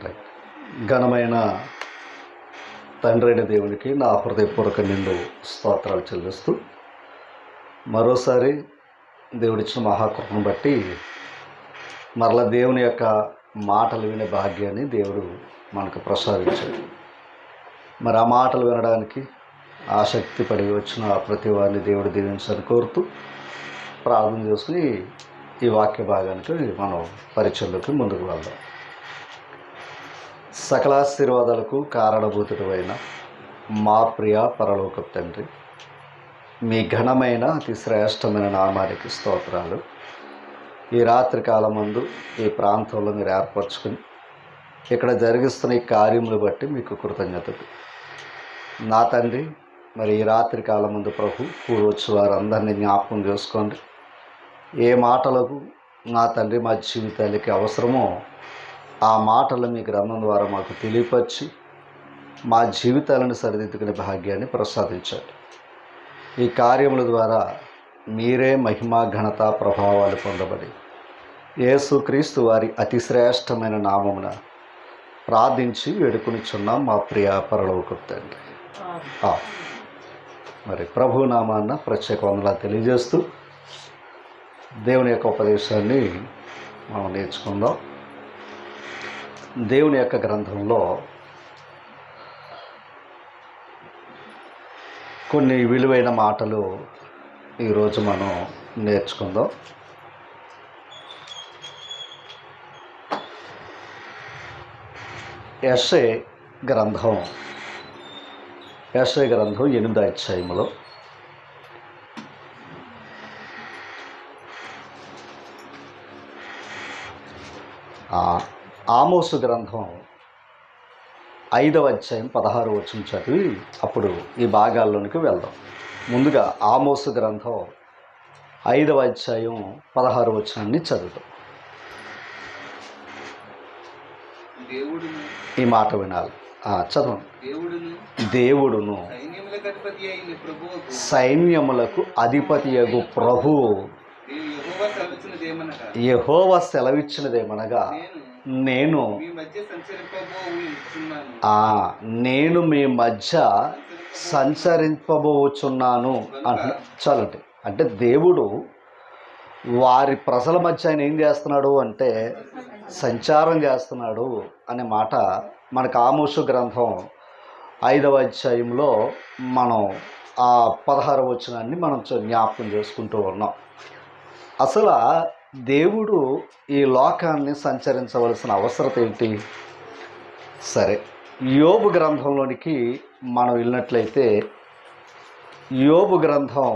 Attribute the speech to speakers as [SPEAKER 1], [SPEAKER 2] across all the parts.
[SPEAKER 1] Right. ఘనమైన తండ్రైన దేవునికి నా హృదయపూర్వక నిండు స్తోత్రాలు చెల్లిస్తూ మరోసారి దేవుడిచ్చిన మహాకృపను బట్టి మరలా దేవుని యొక్క మాటలు వినే భాగ్యాన్ని దేవుడు మనకు ప్రసాదించాడు. మరి ఆ మాటలు వినడానికి ఆసక్తి పడి వచ్చిన ప్రతి వారిని దేవుడు దీవించాలని కోరుతూ ప్రార్థన చేసుకుని ఈ వాక్య భాగానికి మనం పరిచయంలోకి ముందుకు వెళ్దాం. సకలాశీర్వాదాలకు కారణభూతుడైన మా ప్రియ పరలోకపు తండ్రి, మీ ఘనమైన అతి శ్రేష్టమైన నామానికి స్తోత్రాలు. ఈ రాత్రి కాలమందు ఈ ప్రాంతంలో మీరు ఏర్పరచుకుని ఇక్కడ జరిగిస్తున్న ఈ కార్యములు బట్టి మీకు కృతజ్ఞతలు. నా తండ్రి, మరి ఈ రాత్రి కాలమందు ప్రభు కూడొచ్చు వారందరినీ జ్ఞాపకం చేసుకోండి. ఏ మాటలకు నా తండ్రి మా జీవితాలకి అవసరమో ఆ మాటలు మీ గ్రంథం ద్వారా మాకు తెలియపరిచి మా జీవితాలను సరిదిద్దుకునే భాగ్యాన్ని ప్రసాదించండి. ఈ కార్యముల ద్వారా మీరే మహిమ ఘనత ప్రభావాలు పొందబడి యేసుక్రీస్తు వారి అతి శ్రేష్టమైన నామమున ప్రార్థించి వేడుకొనిచున్నాం మా ప్రియ పరలోకపు తండ్రి. మరి ప్రభు నామాన్న ప్రత్యేక వందనాలు తెలియజేస్తూ దేవుని యొక్క ఉపదేశాన్ని మనం నేర్చుకుందాం. దేవుని యొక్క గ్రంథంలో కొన్ని విలువైన మాటలు ఈరోజు మనం నేర్చుకుందాం. యెషయా గ్రంథం 8వ అధ్యాయంలో ఆమోసు గ్రంథం 5వ అధ్యాయం 16వ వచనం చదివి అప్పుడు ఈ భాగాల్లోనికి వెళ్దాం. ముందుగా ఆమోసు గ్రంథం 5వ అధ్యాయం 16వ వచనాన్ని చదువుతాం. ఈ మాట వినాలి. చదవండి. దేవుడును సైన్యములకు అధిపతియగు ప్రభువు యెహోవా సెలవిచ్చినదేమనగా, నేను మీ మధ్య సంచరింపబోచున్నాను అంటే చాలండి. అంటే దేవుడు వారి ప్రజల మధ్య ఆయన ఏం చేస్తున్నాడు అంటే సంచారం చేస్తున్నాడు అనే మాట మనకు ఆమోసు గ్రంథం 5వ అధ్యాయంలో మనం ఆ 16వ వచనాన్ని మనం జ్ఞాపకం చేసుకుంటూ ఉన్నాం. అసలు దేవుడు ఈ లోకాన్ని సంచరించవలసిన అవసరం ఏంటి? సరే, యోబు గ్రంథంలోనికి మనం వెళ్ళినట్లయితే యోబు గ్రంథం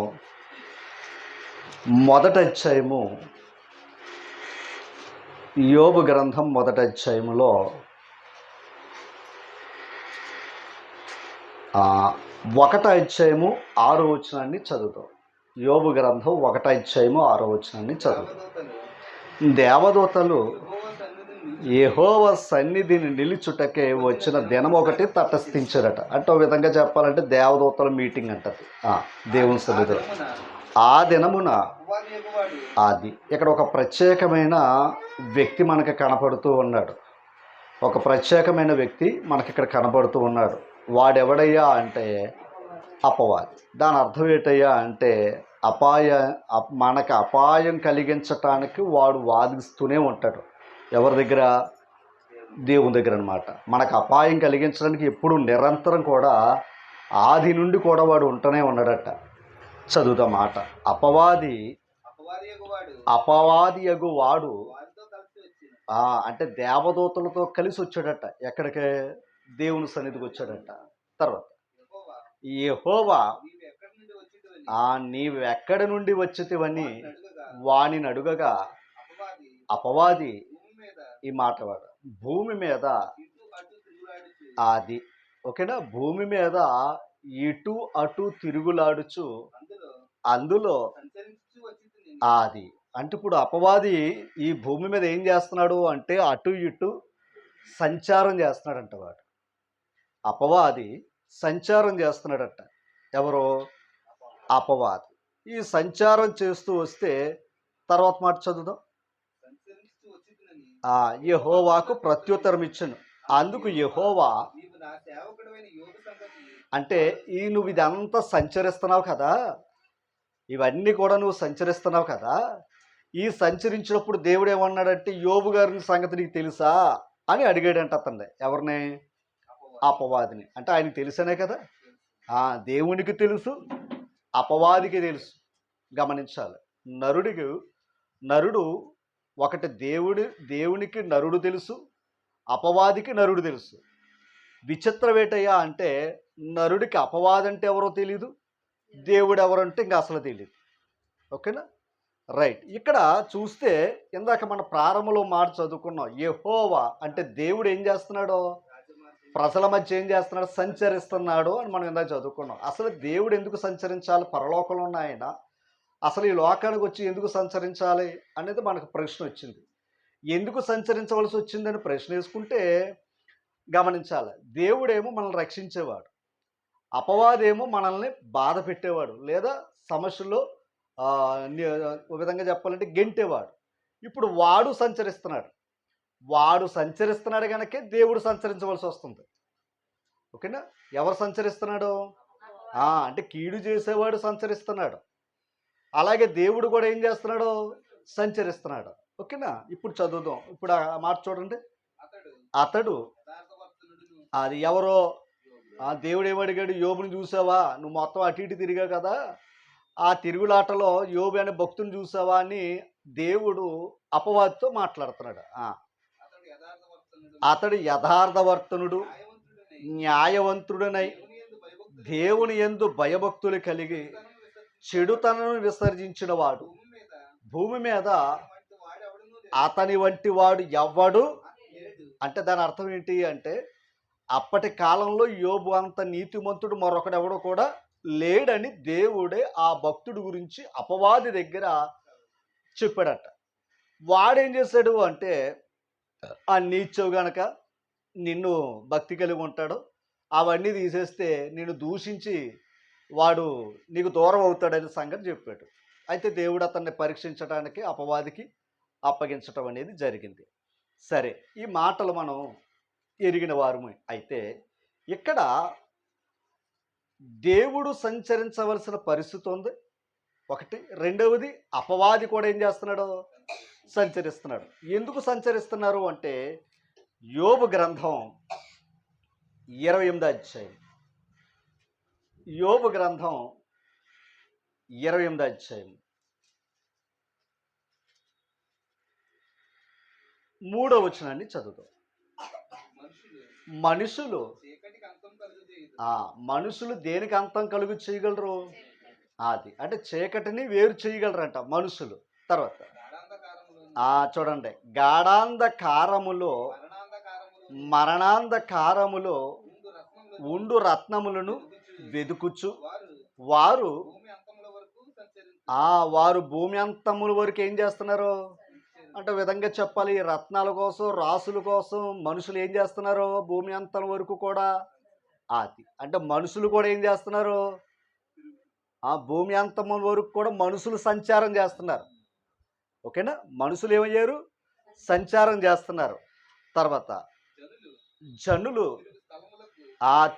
[SPEAKER 1] మొదటి అధ్యాయములో 1వ అధ్యాయము 6వ వచనాన్ని చదువుతాం. యోబు గ్రంథం 1వ అధ్యాయము 6వ వచనాన్ని చదువుతాం. దేవదూతలు యెహోవా సన్నిధిని నిలుచుటకే వచ్చిన దినం ఒకటి తటస్థించారట. అంటే ఒక విధంగా చెప్పాలంటే దేవదూతల మీటింగ్ అంటది దేవుని సన్నిధిలో. ఆ దినమున అది ఇక్కడ ఒక ప్రత్యేకమైన వ్యక్తి మనకి కనపడుతూ ఉన్నాడు. ఒక ప్రత్యేకమైన వ్యక్తి మనకి ఇక్కడ కనపడుతూ ఉన్నాడు. వాడెవడయ్యా అంటే అపవాది. దాని అర్థం ఏంటయ్యా అంటే మనకు అపాయం కలిగించటానికి వాడు వాదిస్తూనే ఉంటాడు. ఎవరి దగ్గర? దేవుని దగ్గర అనమాట. మనకు అపాయం కలిగించడానికి ఎప్పుడు నిరంతరం కూడా ఆది నుండి కూడా వాడు ఉంటూనే ఉన్నాడట. చదువుతా మాట. అపవాదియగు వాడు అంటే దేవదూతలతో కలిసి వచ్చాడట. ఎక్కడికి? దేవుని సన్నిధికి వచ్చాడట. తర్వాత యెహోవా నీవు ఎక్కడి నుండి వచ్చితివని వానిని అడుగగా అపవాది ఈ మాట వాడు భూమి మీద అది ఓకేనా, భూమి మీద ఇటు అటు తిరుగులాడుచు అందులో అది అంటే ఇప్పుడు అపవాది ఈ భూమి మీద ఏం చేస్తున్నాడు అంటే అటు ఇటు సంచారం చేస్తున్నాడంట. వాడు అపవాది సంచారం చేస్తున్నాడట. ఎవరో? అపవాది. ఈ సంచారం చేస్తూ వస్తే తర్వాత మాట చదువుదాం. యెహోవాకు ప్రత్యుత్తరం ఇచ్చెను. అందుకు యెహోవా అంటే నువ్వు ఇదంతా సంచరిస్తున్నావు కదా, ఇవన్నీ కూడా నువ్వు సంచరిస్తున్నావు కదా, ఈ సంచరించినప్పుడు దేవుడు ఏమన్నాడంటే యోబు గారిని సంగతి నీకు తెలుసా అని అడిగాడంట అతన్ని. ఎవరిని? అపవాదిని. అంటే ఆయనకి తెలుసనే కదా. దేవునికి తెలుసు, అపవాదికి తెలుసు. గమనించాలి. నరుడు ఒకటి దేవునికి నరుడు తెలుసు, అపవాదికి నరుడు తెలుసు. విచిత్రం ఏంటయ్యా అంటే నరుడికి అపవాది అంటే ఎవరో తెలియదు, దేవుడు ఎవరంటే ఇంకా అసలు తెలియదు. ఓకేనా? రైట్. ఇక్కడ చూస్తే ఇందాక మన ప్రారంభంలో మాట చదువుకున్నాం. యెహోవా అంటే దేవుడు ఏం చేస్తున్నాడో ప్రజల మధ్య ఏం చేస్తున్నాడు? సంచరిస్తున్నాడు అని మనం ఇందాక చదువుకున్నాం. అసలు దేవుడు ఎందుకు సంచరించాలి? పరలోకంలో ఉన్న ఆయన అసలు ఈ లోకానికి వచ్చి ఎందుకు సంచరించాలి అనేది మనకు ప్రశ్న వచ్చింది. ఎందుకు సంచరించవలసి వచ్చిందని ప్రశ్న వేసుకుంటే గమనించాలి. దేవుడేమో మనల్ని రక్షించేవాడు, అపవాదేమో మనల్ని బాధ పెట్టేవాడు, లేదా సమస్యల్లో ఒక విధంగా చెప్పాలంటే గెంటేవాడు. ఇప్పుడు వాడు సంచరిస్తున్నాడు కనుకే దేవుడు సంచరించవలసి వస్తుంది. ఓకేనా? ఎవరు సంచరిస్తున్నాడు? అంటే కీడు చేసేవాడు సంచరిస్తున్నాడు, అలాగే దేవుడు కూడా ఏం చేస్తున్నాడు? సంచరిస్తున్నాడు. ఓకేనా? ఇప్పుడు చదువుదాం. ఇప్పుడు ఆ మాట చూడండి. అతడు అది ఎవరో దేవుడు ఏమడిగాడు? యోబుని చూసావా? నువ్వు మొత్తం అటు ఇటు తిరిగావు కదా, ఆ తిరుగులాటలో యోబు అనే భక్తుని చూసావా అని దేవుడు అపవాదితో మాట్లాడుతున్నాడు. అతడు యథార్థవర్తనుడు, న్యాయవంతుడనై దేవుని యందు భయభక్తులు కలిగి చెడుతనను విసర్జించిన వాడు భూమి మీద అతని వంటి వాడు ఎవ్వడు. అంటే దాని అర్థం ఏంటి అంటే అప్పటి కాలంలో యోబు అంత నీతిమంతుడు మరొకడెవడో కూడా లేడని దేవుడే ఆ భక్తుడి గురించి అపవాది దగ్గర చెప్పాడట. వాడేం చేశాడు అంటే నీచవు గనక నిన్ను భక్తి కలిగి ఉంటాడు, అవన్నీ తీసేస్తే నిన్ను దూషించి వాడు నీకు దూరం అవుతాడనే సంగతి చెప్పాడు. అయితే దేవుడు అతన్ని పరీక్షించడానికి అపవాదికి అప్పగించటం అనేది జరిగింది. సరే, ఈ మాటలు మనం ఎరిగిన వారమే. అయితే ఇక్కడ దేవుడు సంచరించవలసిన పరిస్థితి ఉంది ఒకటి. రెండవది అపవాది కూడా ఏం చేస్తున్నాడు? సంచరిస్తున్నాడు. ఎందుకు సంచరిస్తున్నారు అంటే యోబు గ్రంథం 28వ అధ్యాయం. యోబు గ్రంథం 28వ అధ్యాయం 3వ వచనాన్ని చదువుతాం. మనుషులు దేనికి అంతం కలుగు చేయగలరు? అది అంటే చీకటిని వేరు చేయగలరంట మనుషులు. తర్వాత చూడండి, గాఢాంధకారములో మరణాంధకారములో ఉండు రత్నములను వెదుకుచు వారు భూమి అంతముల వరకు ఏం చేస్తున్నారు అంటే విధంగా చెప్పాలి, ఈ రత్నాల కోసం రాసుల కోసం మనుషులు ఏం చేస్తున్నారు? భూమి అంతం వరకు కూడా అంటే మనుషులు కూడా ఏం చేస్తున్నారు? భూమి అంతం వరకు కూడా మనుషులు సంచారం చేస్తున్నారు. ఓకేనా? మనుషులు ఏమయ్యారు? సంచారం చేస్తున్నారు. తర్వాత జనులు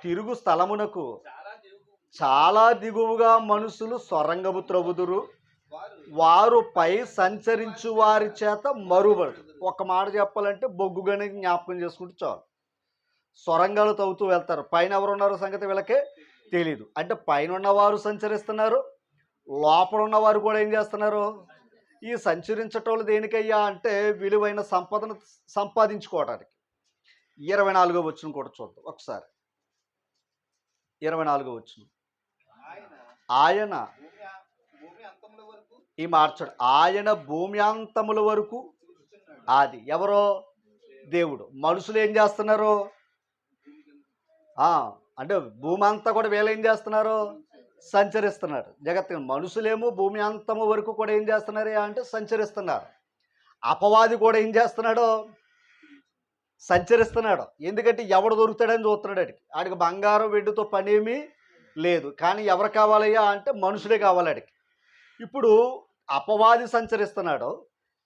[SPEAKER 1] తిరుగు స్థలమునకు చాలా దిగువగా మనుషులు సొరంగము త్రవ్వుదురు, వారు పై సంచరించు వారి చేత మరుబడు. ఒక మాట చెప్పాలంటే బొగ్గుగానే జ్ఞాపకం చేసుకుంటూ చాలు. సొరంగాలు తవ్వుతూ వెళ్తారు, పైన ఎవరున్నారో సంగతి వీళ్ళకే తెలీదు. అంటే పైన ఉన్నవారు సంచరిస్తున్నారు, లోపల ఉన్నవారు కూడా ఏం చేస్తున్నారు? ఈ సంచరించటోళ్ళు దేనికయ్యా అంటే విలువైన సంపదను సంపాదించుకోవడానికి. 24వ వచనం కూడా చూద్దాం ఒకసారి. 24వ వచనం. ఆయన ఈ మార్చడు, ఆయన భూమి అంతముల వరకు. అది ఎవరో? దేవుడు. మనుషులు ఏం చేస్తున్నారు? అంటే భూమి అంతా కూడా వీళ్ళు ఏం చేస్తున్నారు? సంచరిస్తున్నారు. జగత్తు మనుషులేమో భూమి అంతము వరకు కూడా ఏం చేస్తున్నారు అంటే సంచరిస్తున్నారు. అపవాది కూడా ఏం చేస్తున్నాడు? సంచరిస్తున్నాడు. ఎందుకంటే ఎవడు దొరుకుతాడని చూస్తున్నాడు. ఆడికి బంగారం వెండితో పనేమీ లేదు, కానీ ఎవరు కావాలయ్యా అంటే మనుషులే కావాలి ఆడికి. ఇప్పుడు అపవాది సంచరిస్తున్నాడు,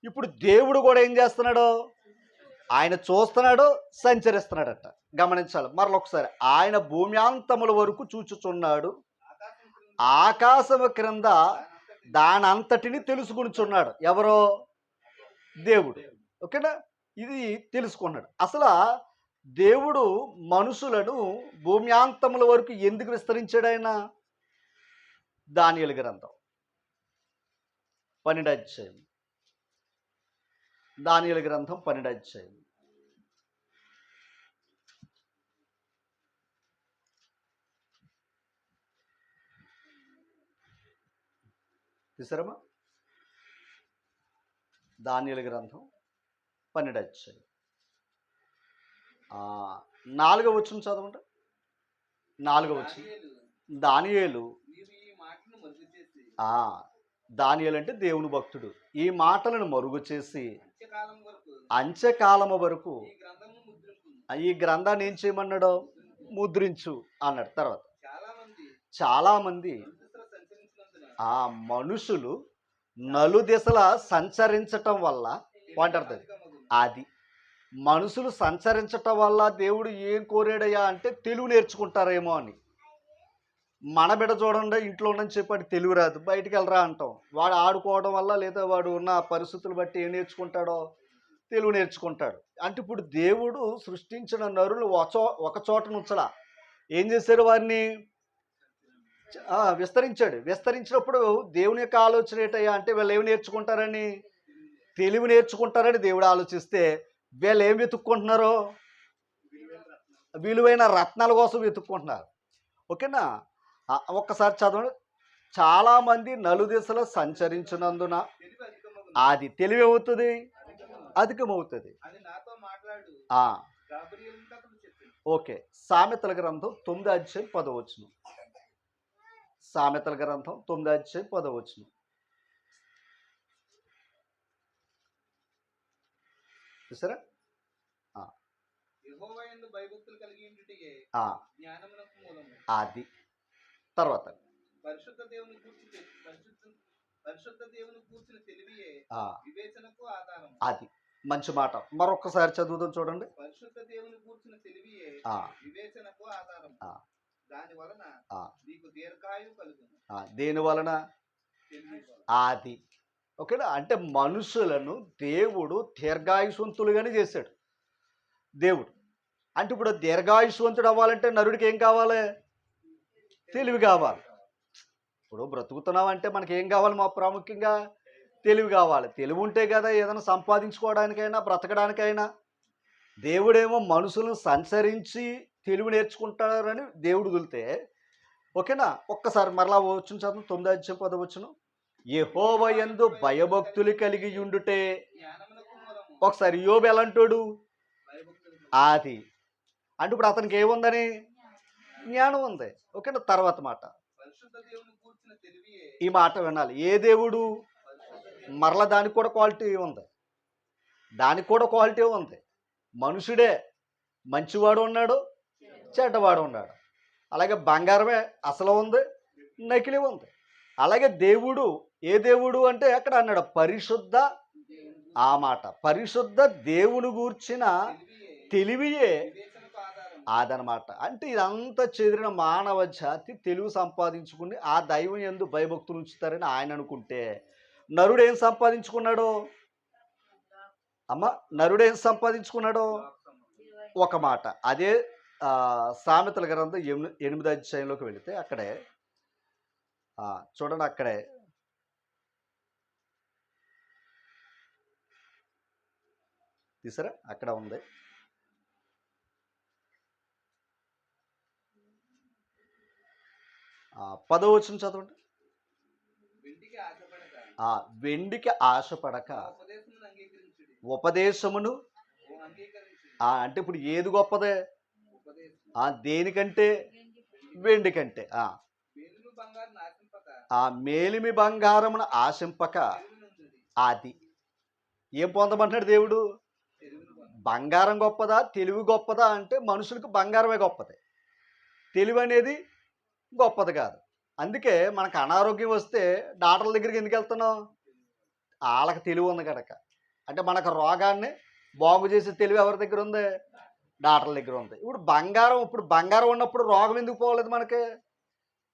[SPEAKER 1] ఇప్పుడు దేవుడు కూడా ఏం చేస్తున్నాడు? ఆయన చూస్తున్నాడు, సంచరిస్తున్నాడట. గమనించాలి మరొకసారి. ఆయన భూమ్యాంతముల వరకు చూచుచున్నాడు, ఆకాశము క్రింద దానంతటిని తెలుసుకునిచున్నాడు. ఎవరో? దేవుడు. ఓకేనా? ఇది తెలుసుకున్నాడు. అసలు దేవుడు మనుషులను భూమ్యాంతముల వరకు ఎందుకు విస్తరించాడు? ఆయన దానియేలు గ్రంథం 12 అధ్యాయం. దానియేలు గ్రంథం 12 అధ్యాయం. తీసారమ్మా? దానియేలు గ్రంథం 12 అధ్యాయం 4వ వచనం చదవండి. 4వ వచనం. దానియేలు దానియేలు అంటే దేవుని భక్తుడు. ఈ మాటలను మరుగు చేసి అంత్యకాలము వరకు ఈ గ్రంథాన్ని ఏం చేయమన్నాడో? ముద్రించు అన్నాడు. తర్వాత చాలామంది ఆ మనుషులు నలుదిశల సంచరించటం వల్ల వాంటర్థం అది మనుషులు సంచరించటం వల్ల దేవుడు ఏం కోరాడయ్యా అంటే తెలుగు నేర్చుకుంటారేమో అని. మన బిడ్డ చూడండి, ఇంట్లో ఉండని చెప్పాడు తెలుగు రాదు, బయటికి వెళ్ళరా అంటాం. వాడు ఆడుకోవడం వల్ల లేదా వాడు ఉన్న పరిస్థితులు బట్టి ఏం నేర్చుకుంటాడో? తెలుగు నేర్చుకుంటాడు. అంటే ఇప్పుడు దేవుడు సృష్టించిన నరులు ఒక చోట నుంచలా ఏం చేశారు? వారిని విస్తరించాడు. విస్తరించినప్పుడు దేవుని యొక్క ఆలోచన ఏంటయ్యా అంటే వీళ్ళు ఏమి నేర్చుకుంటారని? తెలుగు నేర్చుకుంటారని దేవుడు ఆలోచిస్తే వీళ్ళు ఏం వెతుక్కుంటున్నారో? విలువైన రత్నాల కోసం వెతుక్కుంటున్నారు. ఓకేనా? ఒక్కసారి చదవండి. చాలామంది నలుదిశలో సంచరించినందున అది తెలివి అవుతుంది, అధికమవుతుంది. ఓకే. సామెతల గ్రంథం 9 అధ్యాయం 10వ వచనం. సామెతల గ్రంథం 9 అధ్యాయం 10వ వచనం. చూసారా? అది తర్వాత అది మంచి మాట. మరొకసారి చదువుదాం చూడండి. దేని వలన? అది. ఓకేనా? అంటే మనుషులను దేవుడు దీర్ఘాయుషవంతులుగానే చేశాడు దేవుడు. అంటే ఇప్పుడు దీర్ఘాయుషవంతుడు అవ్వాలంటే నరుడికి ఏం కావాలి? తెలివి కావాలి. ఇప్పుడు బ్రతుకుతున్నామంటే మనకి ఏం కావాలి? మా ప్రాముఖ్యంగా తెలివి కావాలి. తెలివి ఉంటే కదా ఏదైనా సంపాదించుకోవడానికైనా బ్రతకడానికైనా. దేవుడేమో మనుషులను సంచరించి తెలివి నేర్చుకుంటారని దేవుడు వదిలితే, ఓకేనా? ఒక్కసారి మరలా వచ్చిన చదువు 9 అధ్యాయం 10వ వచనం. యెహోవా యందు భయభక్తులు కలిగి ఉండుటే. ఒకసారి యోబు ఎలాంటోడు? అది. అంటే ఇప్పుడు అతనికి ఏముందని? జ్ఞానం ఉంది. ఓకేనా? తర్వాత మాట, ఈ మాట వినాలి. ఏ దేవుడు? మరలా దానికి కూడా క్వాలిటీ ఉంది. దానికి కూడా క్వాలిటీ ఉంది. మనుషుడే మంచివాడు ఉన్నాడు, చెడ్డవాడు ఉన్నాడు. అలాగే బంగారమే అసలు ఉంది, నకిలీ ఉంది. అలాగే దేవుడు ఏ దేవుడు అంటే అక్కడ అన్నాడు పరిశుద్ధ. ఆ మాట పరిశుద్ధ దేవుని గూర్చిన తెలివియే అదనమాట. అంటే ఇదంతా చెదిరిన మానవ జాతి తెలుగు సంపాదించుకుని ఆ దైవం యందు భయభక్తులు ఉంచుతారని ఆయన అనుకుంటే, నరుడు ఏం సంపాదించుకున్నాడో? అమ్మ, నరుడు ఏం సంపాదించుకున్నాడో? ఒక మాట. అదే సామెతల గ్రంథం 8వ అధ్యాయంలోకి వెళితే అక్కడే చూడండి. అక్కడే తీసారా? అక్కడ ఉంది. పదవ వచనం చదవండి. వెండికి ఆశపడక ఉపదేశమును. అంటే ఇప్పుడు ఏది గొప్పదే? దేనికంటే? వెండి కంటే. మేలిమి బంగారమును ఆశింపక. అది ఏం పొందమంటున్నాడు దేవుడు? బంగారం గొప్పదా తెలివి గొప్పదా అంటే మనుషులకు బంగారమే గొప్పది, తెలివి అనేది గొప్పది కాదు. అందుకే మనకు అనారోగ్యం వస్తే డాక్టర్ల దగ్గరికి ఎందుకు వెళ్తున్నాం? వాళ్ళకి తెలివి ఉంది కనుక. అంటే మనకు రోగాన్ని బాగు చేసే తెలివి ఎవరి దగ్గర ఉంది? డాక్టర్ల దగ్గర ఉంది. ఇప్పుడు బంగారం ఉన్నప్పుడు రోగం ఎందుకు పోలేదు మనకి?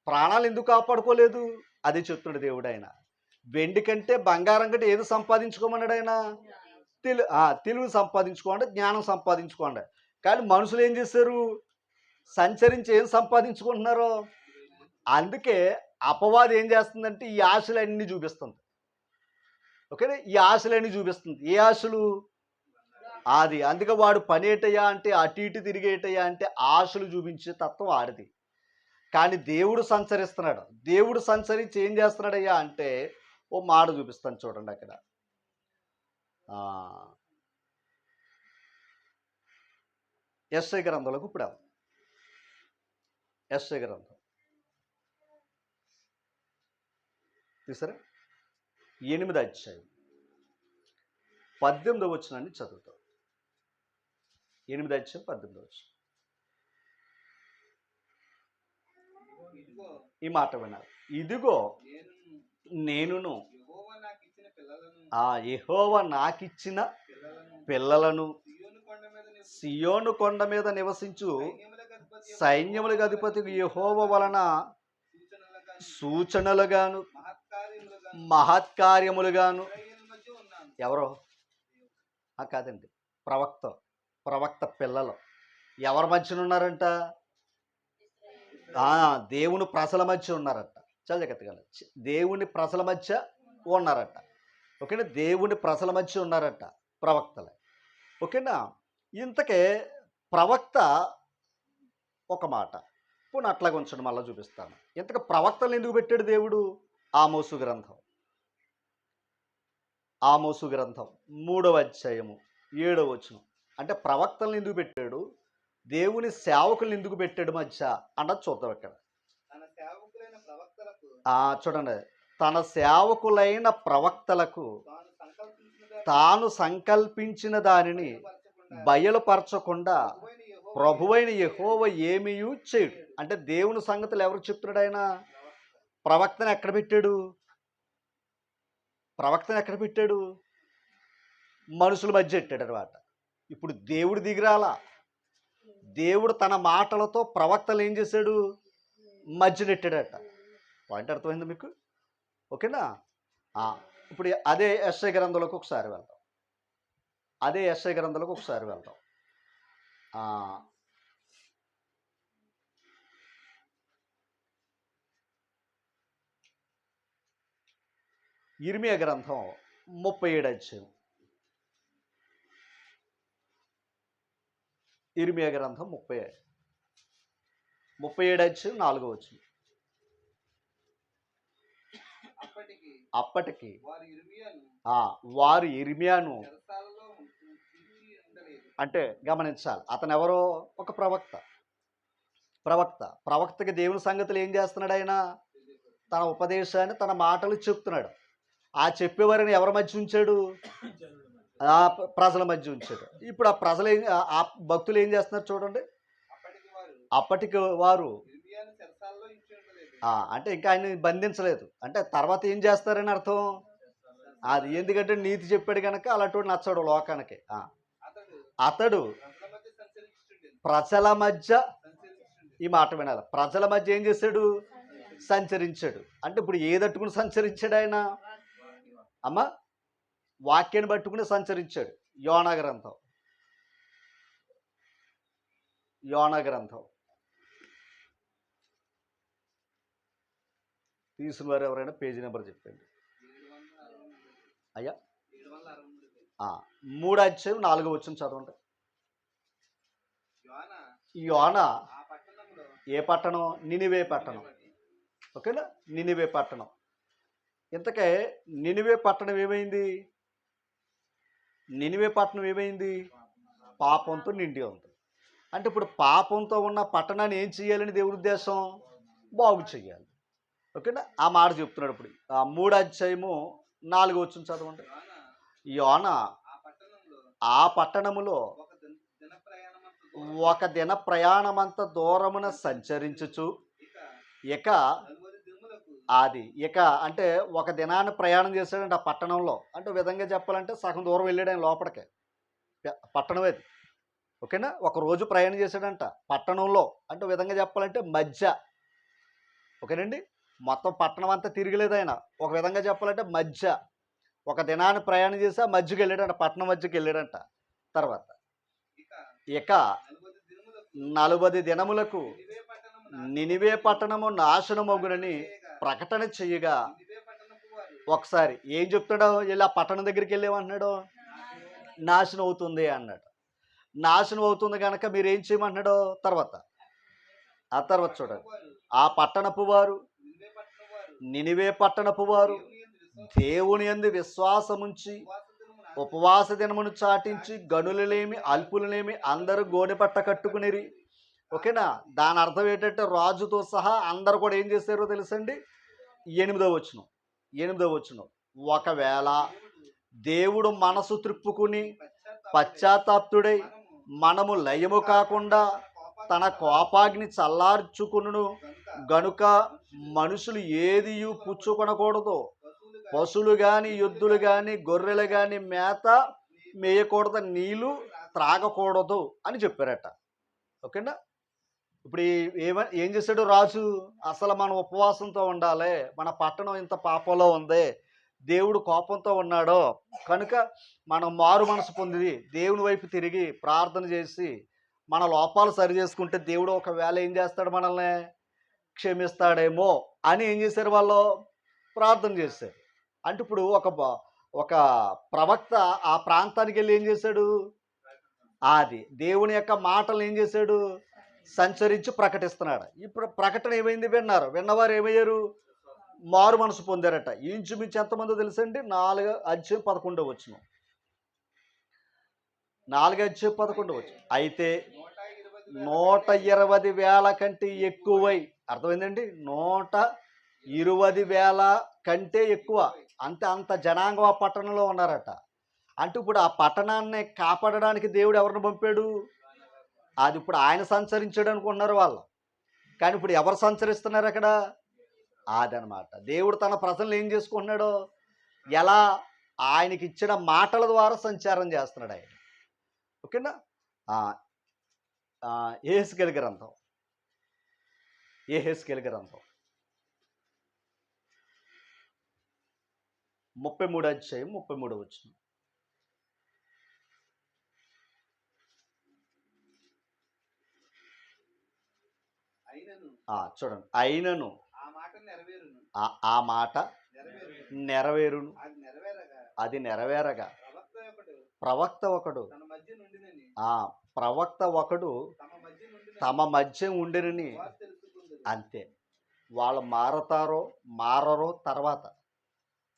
[SPEAKER 1] ప్రాణాలు ఎందుకు కాపాడుకోలేదు? అది చెప్తున్నాడు దేవుడు ఆయన. వెండి కంటే బంగారం కంటే ఏది సంపాదించుకోమన్నాడు ఆయన? తెలివి సంపాదించుకోండి, జ్ఞానం సంపాదించుకోండి. కానీ మనుషులు ఏం చేశారు? సంచరించి ఏం సంపాదించుకుంటున్నారు? అందుకే అపవాది ఏం చేస్తుందంటే ఈ ఆశలన్నీ చూపిస్తుంది. ఓకేనా? ఈ ఆశలన్నీ చూపిస్తుంది. ఏ ఆశలు? అందుకే వాడు పని ఏటయ్యా అంటే అటు ఇటు తిరిగేటయ్యా అంటే ఆశలు చూపించే తత్వం ఆడిది. కానీ దేవుడు సంచరిస్తున్నాడు. దేవుడు సంచరించి ఏం చేస్తున్నాడయ్యా అంటే ఓ మాట చూపిస్తాను చూడండి అక్కడ. యెషయా గ్రంథంలోకి ఇప్పుడు యెషయా గ్రంథం తీసారా? 8వ అధ్యాయం 18వ వచనాన్ని చదువుతాం. 8వ అధ్యాయం 18వ వచనం. ఈ మాట విన్నారు. ఇదిగో నేనును యెహోవా నాకిచ్చిన పిల్లలను సియోను కొండ మీద నివసించు సైన్యములకు అధిపతి యెహోవా వలన సూచనలుగాను మహత్కార్యములుగాను. ఎవరో? కాదండి, ప్రవక్త పిల్లలు ఎవరి మధ్యన ఉన్నారంట? దేవుని ప్రజల మధ్య ఉన్నారట. చాలా జాగ్రత్తగా దేవుని ప్రజల మధ్య ఉన్నారట. ఓకేనా? దేవుని ప్రజల మధ్య ఉన్నారట ప్రవక్తలే. ఓకేనా? ఇంతకే ప్రవక్త ఒక మాట ఇప్పుడు అట్లాగే ఉంచండి, మళ్ళీ చూపిస్తాను. ఇంతకు ప్రవక్తలు ఎందుకు పెట్టాడు దేవుడు? ఆమోసు గ్రంథం 3వ అధ్యాయము 7వ వచనం. అంటే ప్రవక్తలను ఎందుకు పెట్టాడు? దేవుని సేవకులను ఎందుకు పెట్టాడు మధ్య అన్నది చూద్దాం ఇక్కడ. చూడండి, తన సేవకులైన ప్రవక్తలకు తాను సంకల్పించిన దానిని బయలుపరచకుండా ప్రభువైన యెహోవా ఏమీయూ చేయడు. అంటే దేవుని సంగతులు ఎవరు చెప్తున్నాడు? ఆయన ప్రవక్తను ఎక్కడ పెట్టాడు? మనుషుల మధ్య పెట్టాడు అనమాట. ఇప్పుడు దేవుడు దిగిరాలా. దేవుడు తన మాటలతో ప్రవక్తలు ఏం చేశాడు? మధ్య నెట్టాడట. పాయింట్ అర్థమైంది మీకు? ఓకేనా? ఇప్పుడు అదే యెషయా గ్రంథంలోకి ఒకసారి వెళ్దాం. యిర్మీయా గ్రంథం 37వ అధ్యాయం. యిర్మీయా గ్రంథం 37వ అధ్యాయం 4వ వచనం. అప్పటికి వారు యిర్మీయాను అంటే గమనించాలి. అతను ఎవరో? ఒక ప్రవక్తకి దేవుని సంగతులు ఏం చేస్తున్నాడు? ఆయన తన ఉపదేశాన్ని, తన మాటలు చెప్తున్నాడు. ఆ చెప్పేవారిని ఎవరి మధ్య ఉంచాడు? ప్రజల మధ్య ఉంచాడు. ఇప్పుడు ఆ ప్రజలు ఆ భక్తులు ఏం చేస్తున్నారు చూడండి. అప్పటికి వారు అంటే ఇంకా ఆయన బంధించలేదు. అంటే తర్వాత ఏం చేస్తారని అర్థం. అది ఎందుకంటే నీతి చెప్పాడు కనుక అలాంటి నచ్చాడు లోకానికి. అతడు ప్రజల మధ్య, ఈ మాట వినాలి, ప్రజల మధ్య ఏం చేశాడు? సంచరించాడు. అంటే ఇప్పుడు ఏదట్టుకుని సంచరించాడు ఆయన? వాక్యాన్ని పట్టుకుని సంచరించాడు. యోనా గ్రంథం తీసుకున్న వారు ఎవరైనా పేజీ నెంబర్ చెప్పండి అయ్యా. 3వ అధ్యాయం 4వ వచనం చదవండి. యోనా ఏ పట్టణం? నినివే పట్టణం. ఓకేనా? నినివే పట్టణం. ఇంతకే నినివే పట్టణం ఏమైంది? పాపంతో నిండి ఉంది. అంటే ఇప్పుడు పాపంతో ఉన్న పట్టణాన్ని ఏం చేయాలని దేవుడి ఉద్దేశం? బాగు చేయాలి. ఓకేనా? ఆ మాట చెప్తున్నాడు. ఇప్పుడు 3వ అధ్యాయము 4వ వచనం చదవండి. యోనా ఆ పట్టణములో ఒక దిన ప్రయాణమంత దూరమున సంచరించుచు ఇక అంటే ఒక దినాన్ని ప్రయాణం చేశాడంటే ఆ పట్టణంలో. అంటే విధంగా చెప్పాలంటే సగం దూరం వెళ్ళాడు ఆయన లోపలికి. పట్టణం అది. ఓకేనా, ఒక రోజు ప్రయాణం చేశాడంట పట్టణంలో. అంటే విధంగా చెప్పాలంటే మధ్య. ఓకేనండి, మొత్తం పట్టణం అంతా తిరగలేదు ఆయన. ఒక విధంగా చెప్పాలంటే మధ్య ఒక దినాన్ని ప్రయాణం చేసి ఆ మధ్యకి వెళ్ళాడంట, పట్టణం మధ్యకి వెళ్ళాడంట. తర్వాత ఇక 40 దినములకు నినివే పట్టణము నాశనమగునని ప్రకటన చెయ్యగా, ఒకసారి ఏం చెప్తాడో, వెళ్ళి ఆ పట్టణం దగ్గరికి వెళ్ళేమంటున్నాడు, నాశనం అవుతుంది అన్నాడు. నాశనం అవుతుంది కనుక మీరు ఏం చేయమంటున్నాడో ఆ తర్వాత చూడండి. ఆ పట్టణపు వారు, నినివే పట్టణపు వారు దేవుని యందు విశ్వాసముంచి ఉపవాస దినమును చాటించి గనులలేమి అల్పులనేమి అందరూ గోనెపట్ట కట్టుకునిరి. ఓకేనా, దాని అర్థం ఏంటంటే రాజుతో సహా అందరు కూడా ఏం చేశారో తెలుసండి. 8వ వచనం, ఒకవేళ దేవుడు మనసు త్రిప్పుకుని పశ్చాత్తాప్తుడై మనము లయము కాకుండా తన కోపాగ్ని చల్లార్చుకును గనుక మనుషులు ఏదియు పుచ్చుకొనకూడదు, పశువులు కానీ ఎద్దులు కానీ గొర్రెలు కానీ మేత మేయకూడదు, నీళ్ళు త్రాగకూడదు అని చెప్పారట. ఓకేనా, ఇప్పుడు ఏం చేశాడు రాజు, అసలు మనం ఉపవాసంతో ఉండాలి, మన పట్టణం ఇంత పాపంలో ఉంది, దేవుడు కోపంతో ఉన్నాడో కనుక మనం మారు మనసు పొంది దేవుని వైపు తిరిగి ప్రార్థన చేసి మన లోపాలు సరి చేసుకుంటే దేవుడు ఒకవేళ ఏం చేస్తాడు, మనల్ని క్షమిస్తాడేమో అని ఏం చేశారు, వాళ్ళు ప్రార్థన చేశారు. అంటే ఇప్పుడు ఒక ప్రవక్త ఆ ప్రాంతానికి వెళ్ళి ఏం చేశాడు, అది దేవుని యొక్క మాటలు ఏం చేశాడు, సంచరించి ప్రకటిస్తున్నాడు. ఇప్పుడు ప్రకటన ఏమైంది, విన్నవారు ఏమయ్యారు, మారు మనసు పొందారట. ఇంచుమించు ఎంతమందో తెలుసండి, 4:11 4:11 అయితే 120,000 కంటే ఎక్కువై, అర్థమైందండి, 120,000 కంటే ఎక్కువ, అంత జనాంగం ఆ పట్టణంలో ఉన్నారట. అంటే ఇప్పుడు ఆ పట్టణాన్ని కాపాడడానికి దేవుడు ఎవరిని పంపాడు, అది ఇప్పుడు ఆయన సంచరించాడు అనుకుంటున్నారు వాళ్ళు, కానీ ఇప్పుడు ఎవరు సంచరిస్తున్నారు అక్కడ, అదనమాట. దేవుడు తన ప్రజలను ఏం చేసుకుంటున్నాడో, ఎలా ఆయనకి ఇచ్చిన మాటల ద్వారా సంచారం చేస్తున్నాడు ఆయన. ఓకేనా, యెహెజ్కేలు గ్రంథం 33:33 చూడండి. అయినను ఆ మాట నెరవేరును, అది నెరవేరగా ప్రవక్త ఒకడు తమ మధ్య ఉండినని, అంతే. వాళ్ళు మారరో తర్వాత,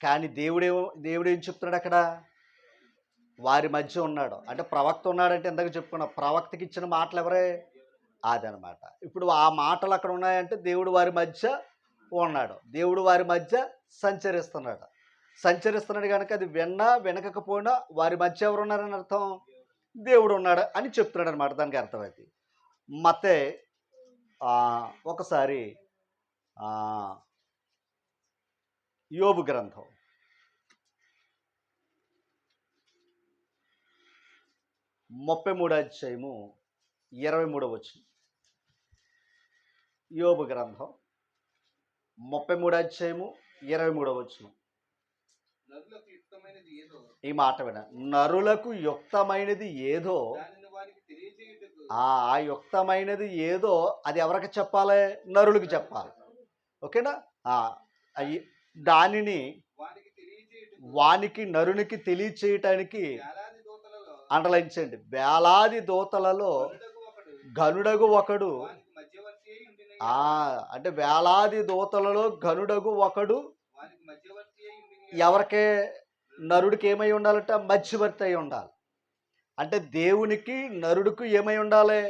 [SPEAKER 1] కానీ దేవుడేం చెప్తున్నాడు అక్కడ, వారి మధ్య ఉన్నాడు. అంటే ప్రవక్త ఉన్నాడంటే ఇందాక చెప్పుకున్నా, ప్రవక్తకి ఇచ్చిన మాటలు ఎవరే, అదనమాట. ఇప్పుడు ఆ మాటలు అక్కడ ఉన్నాయంటే దేవుడు వారి మధ్య ఉన్నాడు, దేవుడు వారి మధ్య సంచరిస్తున్నాడు కనుక అది వినకపోయినా వారి మధ్య ఎవరు ఉన్నారని అర్థం, దేవుడు ఉన్నాడు అని చెప్తున్నాడు అనమాట. దానికి అర్థమైంది. మత్తయి ఒకసారి యోబు గ్రంథం 33:23 యోబు గ్రంథం 33:23 ఈ మాట విన, నరులకు యుక్తమైనది ఏదో, ఆ యుక్తమైనది ఏదో అది ఎవరికి చెప్పాలి, నరులకు చెప్పాలి. ఓకేనా, దానిని నరునికి తెలియచేయటానికి అండలించండి. వేలాది దూతలలో గనుడగు ఒకడు, అంటే వేలాది దూతలలో గనుడగు ఒకడు ఎవరికే, నరుడికి ఏమై ఉండాలంట, మధ్యవర్తి అయి ఉండాలి. అంటే దేవునికి నరుడికి ఏమై ఉండాలి,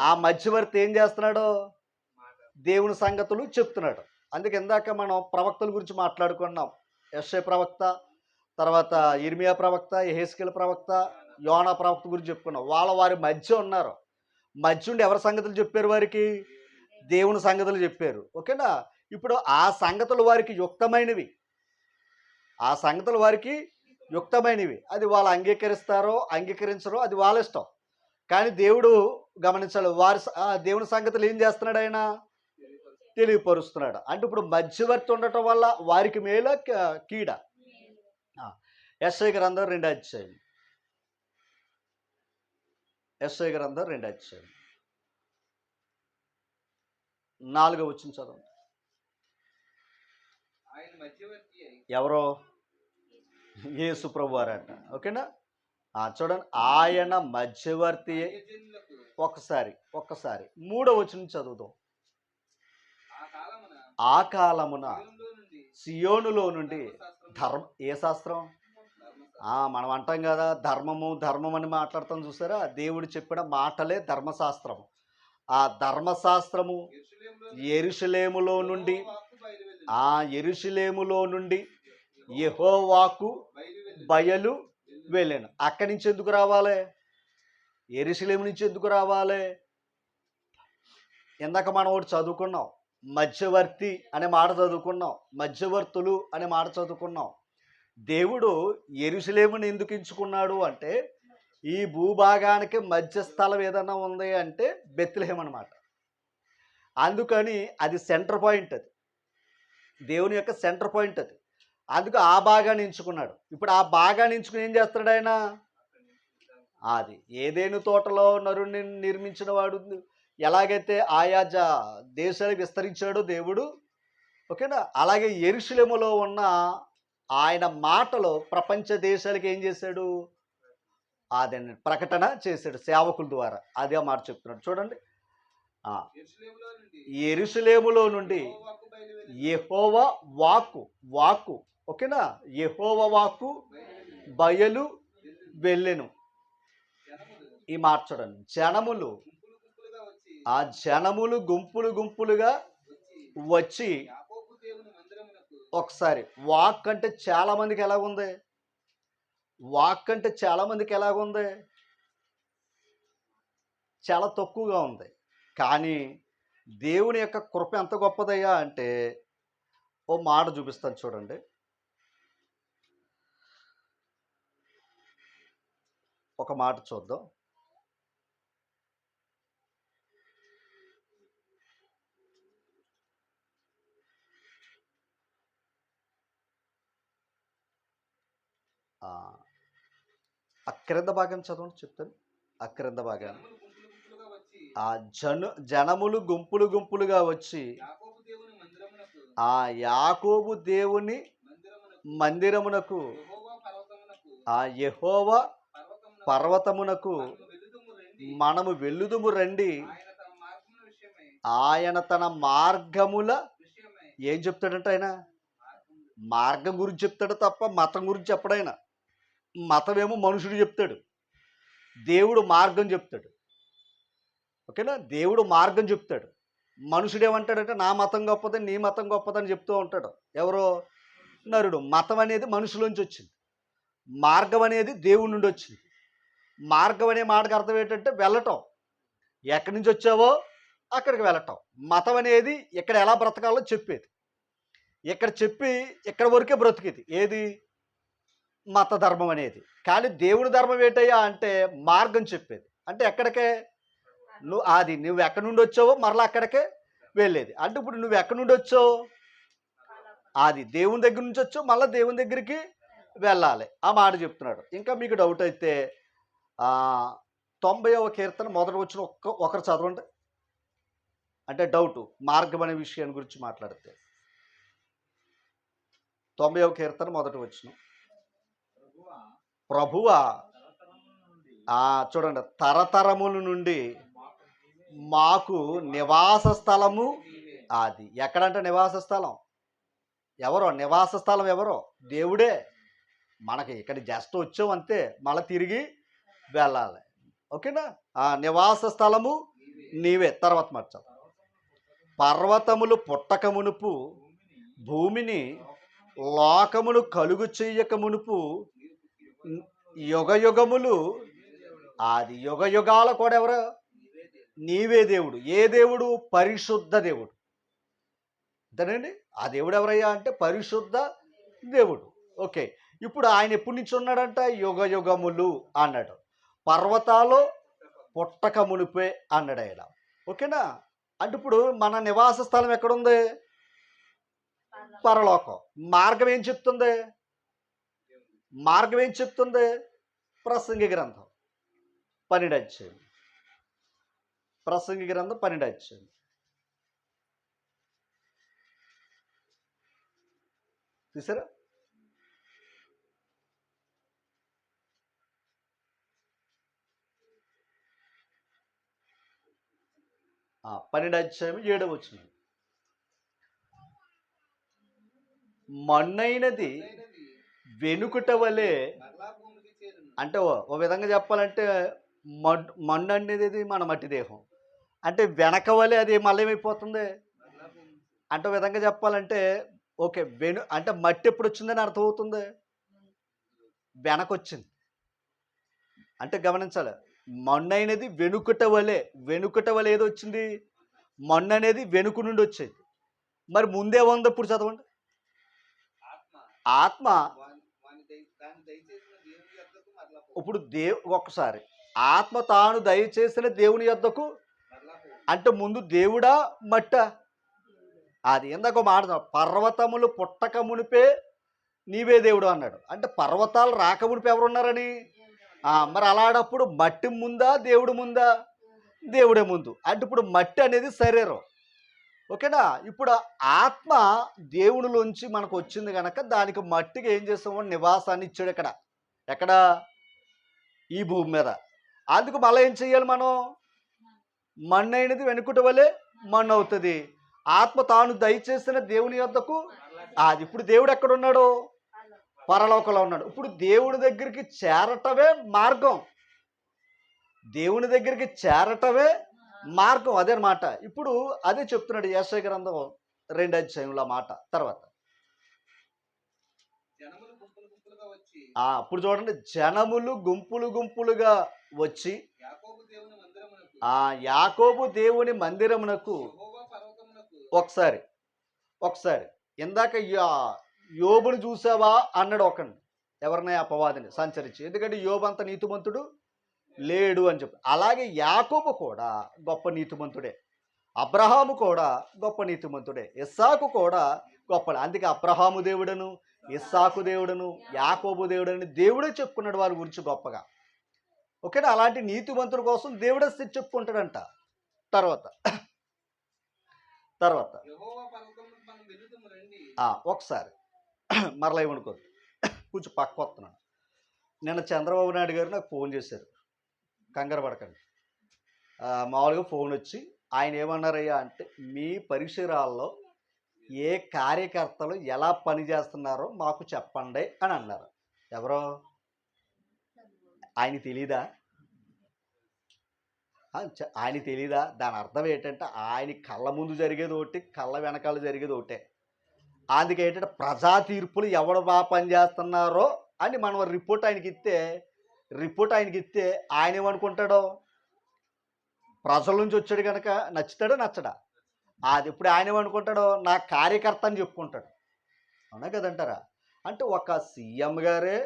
[SPEAKER 1] ఆ మధ్యవర్తి ఏం చేస్తున్నాడు, దేవుని సంగతులు చెప్తున్నాడు. అందుకే ఇందాక మనం ప్రవక్తల గురించి మాట్లాడుకున్నాం. యెషయా ప్రవక్త, తర్వాత ఇర్మియా ప్రవక్త, యెహెజ్కేలు ప్రవక్త, యోనా ప్రవక్త గురించి చెప్పుకున్నాం. వారి మధ్య ఉన్నారు. మధ్య ఉండి ఎవరి సంగతులు చెప్పారు, వారికి దేవుని సంగతులు చెప్పారు. ఓకేనా, ఇప్పుడు ఆ సంగతులు వారికి యుక్తమైనవి, యుక్తమైనవి. అది వాళ్ళు అంగీకరిస్తారో అంగీకరించరో అది వాళ్ళ ఇష్టం. కానీ దేవుడు గమనించాలి. దేవుని సంగతులు ఏం చేస్తున్నాడు ఆయన? తెలియపరుస్తున్నాడు. అంటే ఇప్పుడు మధ్యవర్తి ఉండటం వల్ల వారికి మేల కీడ. యెషయా గ్రంథం 2 అధ్యాయం. యెషయా గ్రంథం 2 అధ్యాయం 4వ వచనం చదవండి. ఎవరో? యేసు ప్రభువారంట. ఓకేనా? చూడండి, ఆయన మధ్యవర్తి. ఒక్కసారి 3వ వచనం చదువుదాం. ఆ కాలమున సియోనులో నుండి ఏ శాస్త్రం? మనం అంటాం కదా, ధర్మం అని మాట్లాడతాం చూసారా? దేవుడు చెప్పిన మాటలే ధర్మశాస్త్రము. ఆ ధర్మశాస్త్రము యెరూషలేములో నుండి యెహోవాకు బయలు వెళ్ళాను. అక్కడి నుంచి ఎందుకు రావాలి? యెరూషలేము నుంచి ఎందుకు రావాలి? ఇందాక మనం ఒకటి చదువుకున్నాం, మధ్యవర్తి అనే మాట చదువుకున్నాం, మధ్యవర్తులు అనే మాట చదువుకున్నాం. దేవుడు యెరూషలేముని ఎందుకు ఎంచుకున్నాడు అంటే, ఈ భూభాగానికి మధ్య స్థలం ఏదన్నా ఉంది అంటే బెత్లెహేం అన్నమాట. అందుకని అది సెంటర్ పాయింట్, అది దేవుని యొక్క సెంటర్ పాయింట్ అది. అందుకు ఆ భాగాన్ని ఎంచుకున్నాడు. ఇప్పుడు ఆ భాగాన్ని ఎంచుకుని ఏం చేస్తాడు ఆయన? అది ఏదేను తోటలో నరుణ్ణి నిర్మించిన వాడు ఎలాగైతే ఆయా దేశాలకు విస్తరించాడో దేవుడు, ఓకేనా, అలాగే యెరూషలేములో ఉన్న ఆయన మాటలో ప్రపంచ దేశాలకు ఏం చేశాడు? అదని ప్రకటన చేశాడు సేవకుల ద్వారా. అదే మాట చెప్తున్నాడు చూడండి. యెరూషలేములో నుండి యెహోవా వాక్కు, ఓకేనా, యెహోవా వాక్కు బయలు వెళ్ళెను. ఈ మాట చూడండి. జనములు గుంపులుగా వచ్చి, ఒకసారి వాక్ అంటే చాలా మందికి ఎలాగుంది? చాలా తక్కువగా ఉంది. కానీ దేవుని యొక్క కృప ఎంత గొప్పదయ్యా అంటే, ఓ మాట చూపిస్తాను చూడండి. ఒక మాట చూద్దాం. క్రింద భాగం చదవండి, చెప్తాను. క్రింద భాగాన్ని జనములు గుంపులుగా వచ్చి యాకోబు దేవుని మందిరమునకు, యెహోవా పర్వతమునకు మనము వెళ్ళుదుము రండి. ఆయన తన మార్గముల ఏం చెప్తాడంటే, ఆయన మార్గం గురించి చెప్తాడు తప్ప మతం గురించి చెప్పడైనా. మతమేమో మనుషుడు చెప్తాడు, దేవుడు మార్గం చెప్తాడు. ఓకేనా? దేవుడు మార్గం చెప్తాడు. మనుషుడు ఏమంటాడంటే, నా మతం గొప్పదని, నీ మతం గొప్పదని చెప్తూ ఉంటాడు. ఎవరో నరుడు. మతం అనేది మనుషులోంచి వచ్చింది, మార్గం అనేది దేవుడి నుండి వచ్చింది. మార్గం అనే మాటకు అర్థం ఏంటంటే వెళ్ళటం. ఎక్కడి నుంచి వచ్చావో అక్కడికి వెళ్ళటం. మతం అనేది ఇక్కడ ఎలా బ్రతకాలో చెప్పేది. ఇక్కడ చెప్పి ఇక్కడ వరకే బ్రతికేది ఏది? మత ధర్మం అనేది. కానీ దేవుని ధర్మం ఏంటయ్యా అంటే మార్గం చెప్పేది. అంటే ఎక్కడికే నువ్వు ఎక్కడి నుండి వచ్చావో మరలా అక్కడికే వెళ్ళేది. అంటే ఇప్పుడు నువ్వు ఎక్కడి నుండి వచ్చావు? అది దేవుని దగ్గర నుంచి వచ్చావు, మళ్ళీ దేవుని దగ్గరికి వెళ్ళాలి. ఆ మాట చెప్తున్నాడు. ఇంకా మీకు డౌట్ అయితే 90వ కీర్తన మొదటి వచ్చిన ఒకరు చదవండి. అంటే డౌట్ మార్గం అనే విషయాన్ని గురించి మాట్లాడితే 90వ కీర్తన మొదటి వచ్చిన, ప్రభువా చూడండి, తరతరముల నుండి మాకు నివాస స్థలము. అది ఎక్కడంటే నివాస స్థలం ఎవరో? నివాస స్థలం ఎవరో? దేవుడే. మనకి ఇక్కడ జస్ట్ వచ్చాం అంతే, మళ్ళీ తిరిగి వెళ్ళాలి. ఓకేనా? నివాస స్థలము నీవే. తర్వాత మార్చాలి. పర్వతములు పుట్టక మునుపు, భూమిని లోకమును కలుగు చెయ్యక మునుపు, యుగయుగములు, అది యుగయుగాల కూడా ఎవరు? నీవే దేవుడు. ఏ దేవుడు? పరిశుద్ధ దేవుడు. అంతేనండి. ఆ దేవుడు ఎవరయ్యా అంటే పరిశుద్ధ దేవుడు. ఓకే, ఇప్పుడు ఆయన ఎప్పటి నుంచి ఉన్నాడంట? యుగ యుగములు అన్నాడు. పర్వతాలు పుట్టక మునిపే అన్నాడు ఆయన. ఓకేనా? అంటే ఇప్పుడు మన నివాస స్థలం ఎక్కడుంది? పరలోకం. మార్గం ఏం చెప్తుంది? మార్గం ఏం చెప్తుంది? ప్రసంగి గ్రంథం 12 అధ్యాయం. ప్రసంగి గ్రంథం 12 అధ్యాయం. చూసారా? 12 అధ్యాయం 7వ వచనం. మన్నైనది వెనుకట వలె, అంటే ఓ విధంగా చెప్పాలంటే మన్ను అనేది మన మట్టి దేహం. అంటే వెనక వలె అది మళ్ళీ ఏమైపోతుంది అంటే, విధంగా చెప్పాలంటే ఓకే, అంటే మట్టి ఎప్పుడు వచ్చిందని అర్థమవుతుంది? వెనకొచ్చింది. అంటే గమనించాలి, మన్ను అనేది వెనుకట వలె. వెనుకట వలె ఏదో వచ్చింది? మన్ను అనేది వెనుక నుండి వచ్చేది. మరి ముందే ఉంది? ఇప్పుడు చదవండి. ఆత్మ. ఇప్పుడు ఒక్కసారి ఆత్మ తాను దయచేసిన దేవుని యొద్దకు, అంటే ముందు దేవుడా మట్ట? అది ఇందాక మాట, పర్వతములు పుట్టక మునిపే నీవే దేవుడు అన్నాడు. అంటే పర్వతాలు రాక మునిపే ఎవరున్నారని. మరి అలాంటప్పుడు మట్టి ముందా దేవుడు ముందా? దేవుడే ముందు. అంటే ఇప్పుడు మట్టి అనేది శరీరం. ఓకేనా? ఇప్పుడు ఆత్మ దేవునిలోంచి మనకు వచ్చింది కనుక దానికి మట్టికి ఏం చేస్తాము? నివాసాన్ని ఇచ్చాడు. ఎక్కడ? ఈ భూమి మీద. అందుకు మళ్ళీ ఏం చెయ్యాలి మనం? మన్ను అయినది వెనుకట వలె మన్ను అవుతుంది. ఆత్మ తాను దయచేసిన దేవుని యొద్దకు. అది ఇప్పుడు దేవుడు ఎక్కడున్నాడు? పరలోకంలో ఉన్నాడు. ఇప్పుడు దేవుని దగ్గరికి చేరటమే మార్గం. దేవుని దగ్గరికి చేరటమే మార్గం. అదే మాట. ఇప్పుడు అదే చెప్తున్నాడు యెషయా గ్రంథం 2 అధ్యాయంలో మాట. తర్వాత ఇప్పుడు చూడండి, జనములు గుంపులు గుంపులుగా వచ్చి యాకోబు దేవుని మందిరమునకు. ఒకసారి ఇందాక యోబుని చూసావా అన్నాడు ఒకని. ఎవరినై? అపవాదిని సంచరించి. ఎందుకంటే యోబు అంత నీతిమంతుడు లేడు అని చెప్పి. అలాగే యాకోబు కూడా గొప్ప నీతిమంతుడే, అబ్రహాము కూడా గొప్ప నీతిమంతుడే, ఇస్సాకు కూడా గొప్ప. అందుకే అబ్రహాము దేవుడను, ఇస్సాకు దేవుడను, యాకోబు దేవుడని దేవుడే చెప్పుకున్నాడు వారి గురించి గొప్పగా. ఓకేనా? అలాంటి నీతిమంతుల కోసం దేవుడే చెప్పుకుంటాడంట. తర్వాత ఒకసారి మరలా ఏమనుకోద్దు, కొంచెం పక్క వస్తున్నాను. నిన్న చంద్రబాబు నాయుడు గారు నాకు ఫోన్ చేశారు. కంగారు పడకండి. మామూలుగా ఫోన్ వచ్చి ఆయన ఏమన్నారయ్యా అంటే, మీ పరిసరాల్లో ఏ కార్యకర్తలు ఎలా పనిచేస్తున్నారో మాకు చెప్పండి అని అన్నారు. ఎవరో ఆయన తెలీదా? ఆయన తెలీదా? దాని అర్థం ఏంటంటే ఆయన కళ్ళ ముందు జరిగేది ఒకటి, కళ్ళ వెనకాల జరిగేది ఒకటే. అందుకే ఏంటంటే ప్రజా తీర్పులు ఎవరు బాగా పనిచేస్తున్నారో అని మనం రిపోర్ట్ ఆయనకి ఇస్తే ఆయన ఏమనుకుంటాడో? ప్రజల నుంచి వచ్చాడు కనుక నచ్చుతాడో నచ్చడా? అది ఇప్పుడు ఆయన ఏమనుకుంటాడో? నా కార్యకర్త అని చెప్పుకుంటాడు. అవునా కదంటారా? అంటే ఒక సీఎం గారే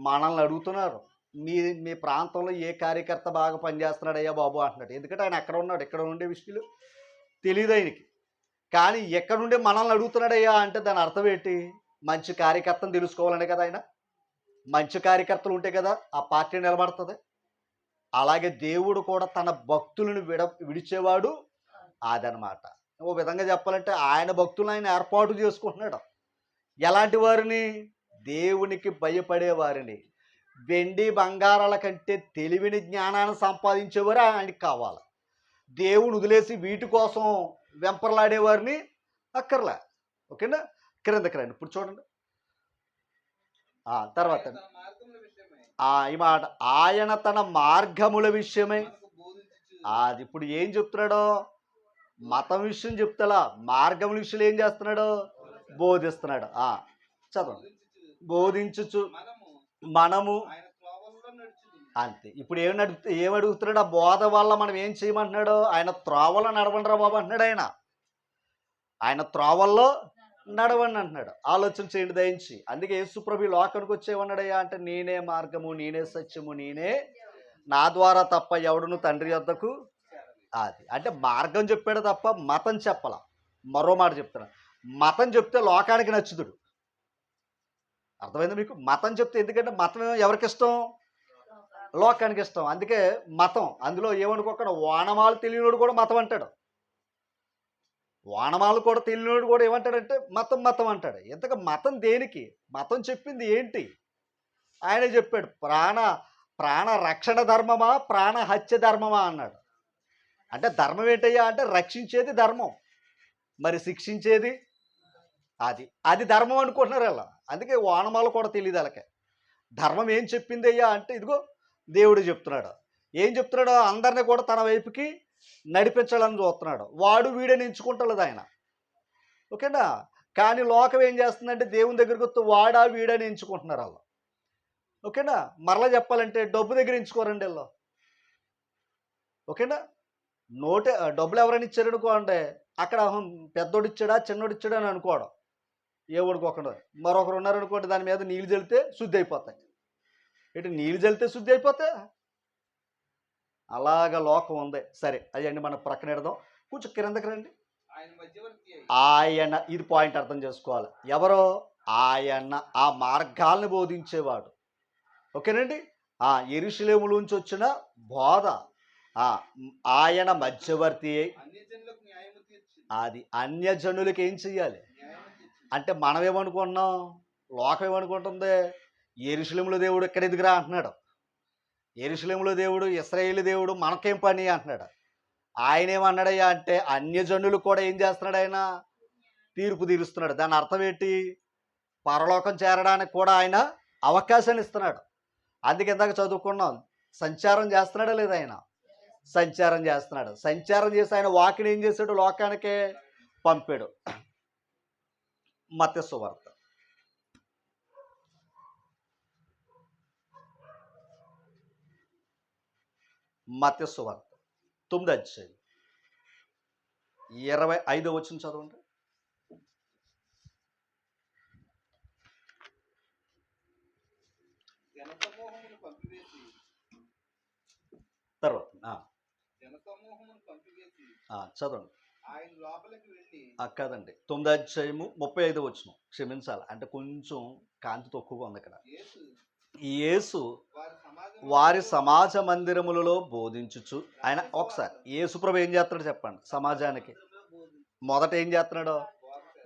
[SPEAKER 1] మనల్ని అడుగుతున్నారు, మీ ప్రాంతంలో ఏ కార్యకర్త బాగా పనిచేస్తున్నాడు అయ్యా బాబు అంటున్నాడు. ఎందుకంటే ఆయన అక్కడ ఉన్నాడు, ఇక్కడ ఉండే విషయాలు తెలియదు ఆయనకి. కానీ ఎక్కడ నుండి మనల్ని అడుగుతున్నాడయ్యా అంటే దాని అర్థం ఏంటి? మంచి కార్యకర్తను తెలుసుకోవాలనే కదా. ఆయన మంచి కార్యకర్తలు ఉంటే కదా ఆ పార్టీ నిలబడుతుంది. అలాగే దేవుడు కూడా తన భక్తులను విడిచేవాడు అదనమాట. ఓ విధంగా చెప్పాలంటే ఆయన భక్తులను ఆయన ఏర్పాటు చేసుకుంటున్నాడు. ఎలాంటి వారిని? దేవునికి భయపడే వారిని. వెండి బంగారాల కంటే తెలివిని జ్ఞానాన్ని సంపాదించేవారు ఆయనకి కావాలి. దేవుని వదిలేసి వీటి కోసం వెంపర్లాడేవారిని అక్కర్లే. ఓకేనా? క్రిందకి రండి. ఇప్పుడు చూడండి తర్వాత ఈ మాట, ఆయన తన మార్గముల విషయమై. అది ఇప్పుడు ఏం చెప్తున్నాడో? మతం విషయం చెప్తా, మార్గముల విషయం ఏం చేస్తున్నాడు? బోధిస్తున్నాడు. చదవండి. బోధించుచు మనము అంతే. ఇప్పుడు ఏమడుగుతున్నాడు? ఆ బోధ వల్ల మనం ఏం చేయమంటున్నాడు? ఆయన త్రోవలో నడవండిరా బాబు అంటున్నాడు. ఆయన త్రోవల్లో నడవండి అంటున్నాడు. ఆలోచన చేయండి దయించి. అందుకే యేసుప్రభు ఈ లోకానికి వచ్చేవన్నాడయ్యా అంటే నేనే మార్గము, నేనే సత్యము, నేనే, నా ద్వారా తప్ప ఎవడును తండ్రి యొద్దకు. అది అంటే మార్గం చెప్పాడు తప్ప మతం చెప్పాల. మరో మాట చెప్తాను, మతం చెప్తే లోకానికి నచ్చుతుడు. అర్థమైంది మీకు? మతం చెప్తే, ఎందుకంటే మతం ఎవరికి ఇష్టం? లోకానికి ఇష్టం. అందుకే మతం. అందులో ఏమనుకోకుండా ఓనమాలు తెలియనోడు కూడా మతం అంటాడు. ఓనమాలు కూడా తెలియనోడు కూడా ఏమంటాడంటే మతం మతం అంటాడు. ఇంతగా మతం దేనికి? మతం చెప్పింది ఏంటి? ఆయనే చెప్పాడు, ప్రాణ రక్షణ ధర్మమా, ప్రాణ హత్య ధర్మమా అన్నాడు. అంటే ధర్మం ఏంటయ్యా అంటే రక్షించేది ధర్మం, మరి శిక్షించేది అది అది ధర్మం అనుకుంటున్నారు అలా. అందుకే ఓనమాలు కూడా తెలియదు వాళ్ళకి. ధర్మం ఏం చెప్పింది అయ్యా అంటే ఇదిగో దేవుడు చెప్తున్నాడు. ఏం చెప్తున్నాడు? అందరినీ కూడా తన వైపుకి నడిపించాలని చూస్తున్నాడు. వాడు వీడని ఎంచుకుంటలేదు ఆయన. ఓకేనా? కానీ లోకం ఏం చేస్తుందంటే దేవుని దగ్గరికి వస్తే వాడా వీడని ఎంచుకుంటున్నారు వాళ్ళు. ఓకేనా? మరలా చెప్పాలంటే డబ్బు దగ్గర ఎంచుకోరండి వీళ్ళు. ఓకేనా? డబ్బులు ఎవరైనా ఇచ్చారనుకోండి, అక్కడ పెద్దోడు ఇచ్చాడా చిన్నోడు ఇచ్చాడా అని అనుకోవడం, ఏ ఊడుకోకుండా. మరొకరు ఉన్నారనుకోండి, దాని మీద నీళ్ళు చల్లితే శుద్ధి అయిపోతాయి. ఇటు నీళ్ళు చల్లితే శుద్ధి అయిపోతే అలాగ లోకం ఉంది. సరే, అయ్యండి మనం ప్రక్కన ఎడదాం. కొంచెం కిందకి రండి. ఆయన, ఇది పాయింట్ అర్థం చేసుకోవాలి. ఎవరో? ఆయన ఆ మార్గాల్ని బోధించేవాడు. ఓకేనండి? యెరూషలేములోంచి వచ్చిన బోధ. ఆయన మధ్యవర్తి. అది అన్యజనులకి ఏం చెయ్యాలి అంటే, మనం ఏమనుకుంటున్నాం? లోకం ఏమనుకుంటుంది? యెరూషలేములో దేవుడు ఎక్కడ ఎదుగురా అంటున్నాడు. యెరూషలేములో దేవుడు, ఇశ్రాయేలు దేవుడు, మనకేం పని అంటున్నాడు. ఆయన ఏమన్నాడయ్యా అంటే అన్యజనులు కూడా ఏం చేస్తున్నాడు? ఆయన తీర్పు తీరుస్తున్నాడు. దాని అర్థం ఏంటి? పరలోకం చేరడానికి కూడా ఆయన అవకాశాన్ని ఇస్తున్నాడు. అందుకే ఇందాక చదువుకున్నాం, సంచారం చేస్తున్నాడా లేదా? ఆయన సంచారం చేస్తున్నాడు. సంచారం చేసి ఆయన వాక్యం ఏం చేశాడు? లోకానికే పంపాడు. మత్తయి సువార్త మత్తయి సువార్త 9వ అధ్యాయం 25వ వచనం చదవండి. తర్వాత చదవండి. కాదండి, 9వ అధ్యాయము 35వ వచనం. క్షమించాలి, అంటే కొంచెం కాంతి తక్కువగా ఉంది ఇక్కడ. యేసు వారి సమాజ మందిరములలో బోధించుచు, ఆయన ఒకసారి యేసుప్రభు ఏం చేస్తున్నాడు చెప్పండి? సమాజానికి మొదట ఏం చేస్తున్నాడు?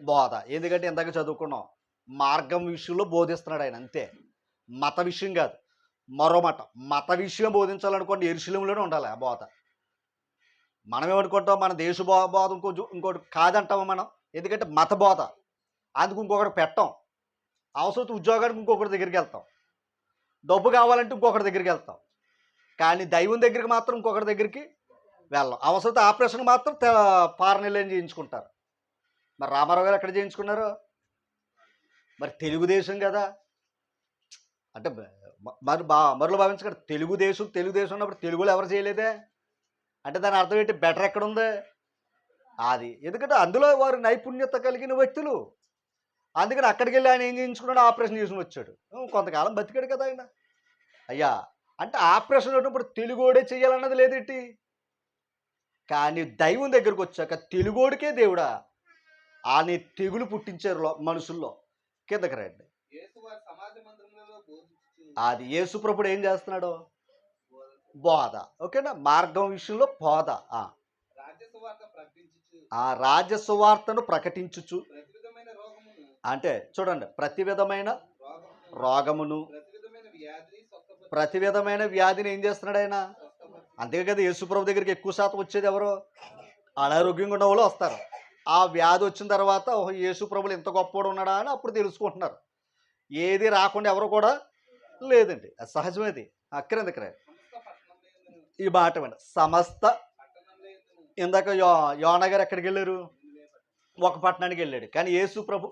[SPEAKER 1] బోధ. ఎందుకంటే ఇందాక చదువుకున్నాం, మార్గం విషయంలో బోధిస్తున్నాడు ఆయన, అంతే. మత విషయం కాదు. మరో మత విషయం బోధించాలనుకోండి యెరూషలేములోనే ఉండాలి ఆ బోధ. మనం ఏమనుకుంటాం? మన దేశ బోధ ఇంకోటి కాదంటాము మనం. ఎందుకంటే మత బోధ. అందుకు ఇంకొకటి పెట్టాం. అవసరం ఉద్యోగానికి ఇంకొకటి దగ్గరికి వెళ్తాం. డబ్బు కావాలంటే ఇంకొకటి దగ్గరికి వెళ్తాం. కానీ దైవం దగ్గరికి మాత్రం ఇంకొకటి దగ్గరికి వెళ్ళాం. అవసరం ఆపరేషన్ మాత్రం పారనెల్లని చేయించుకుంటారు. మరి రామారావు గారు ఎక్కడ చేయించుకున్నారు? మరి తెలుగుదేశం కదా. అంటే మరలో భావించగలరు, తెలుగుదేశం ఉన్నప్పుడు తెలుగులో ఎవరు చేయలేదే అంటే దాని అర్థం ఏంటి? బెటర్ ఎక్కడ ఉంది అది. ఎందుకంటే అందులో వారు నైపుణ్యత కలిగిన వ్యక్తులు. అందుకని అక్కడికి వెళ్ళి ఆయన ఏం చేయించుకున్నాడు? ఆపరేషన్ చేసుకుని వచ్చాడు. కొంతకాలం బతికాడు కదా ఆయన. అయ్యా అంటే ఆపరేషన్ వచ్చినప్పుడు తెలుగోడే చేయాలన్నది లేదేంటి? కానీ దైవం దగ్గరకు వచ్చాక తెలుగోడికే దేవుడా అని తెగులు పుట్టించారు మనుషుల్లో. కిందకి రండి. అది యేసుప్రభుడు ఏం చేస్తున్నాడు? బోధ. ఓకేనా? మార్గం విషయంలో బోధ. రాజ్య సువార్తను ప్రకటించుచు, అంటే చూడండి, ప్రతి విధమైన రోగమును, ప్రతి విధమైన వ్యాధిని ఏం చేస్తున్నాడు ఆయన? అంతే కదా. యేసుప్రభు దగ్గరికి ఎక్కువ శాతం వచ్చేది ఎవరు? అనారోగ్యంగా ఉన్న వాళ్ళు వస్తారు. ఆ వ్యాధి వచ్చిన తర్వాత యేసుప్రభులు ఇంత గొప్పవాడు ఉన్నాడా అని అప్పుడు తెలుసుకుంటున్నారు. ఏది రాకుండా ఎవరు కూడా లేదండి, అది సహజమేది. అక్కడే ఈ మాట విన సమస్త. ఇందాక యోనా గారు ఎక్కడికి వెళ్ళారు? ఒక పట్టణానికి వెళ్ళాడు. కానీ యేసు ప్రభు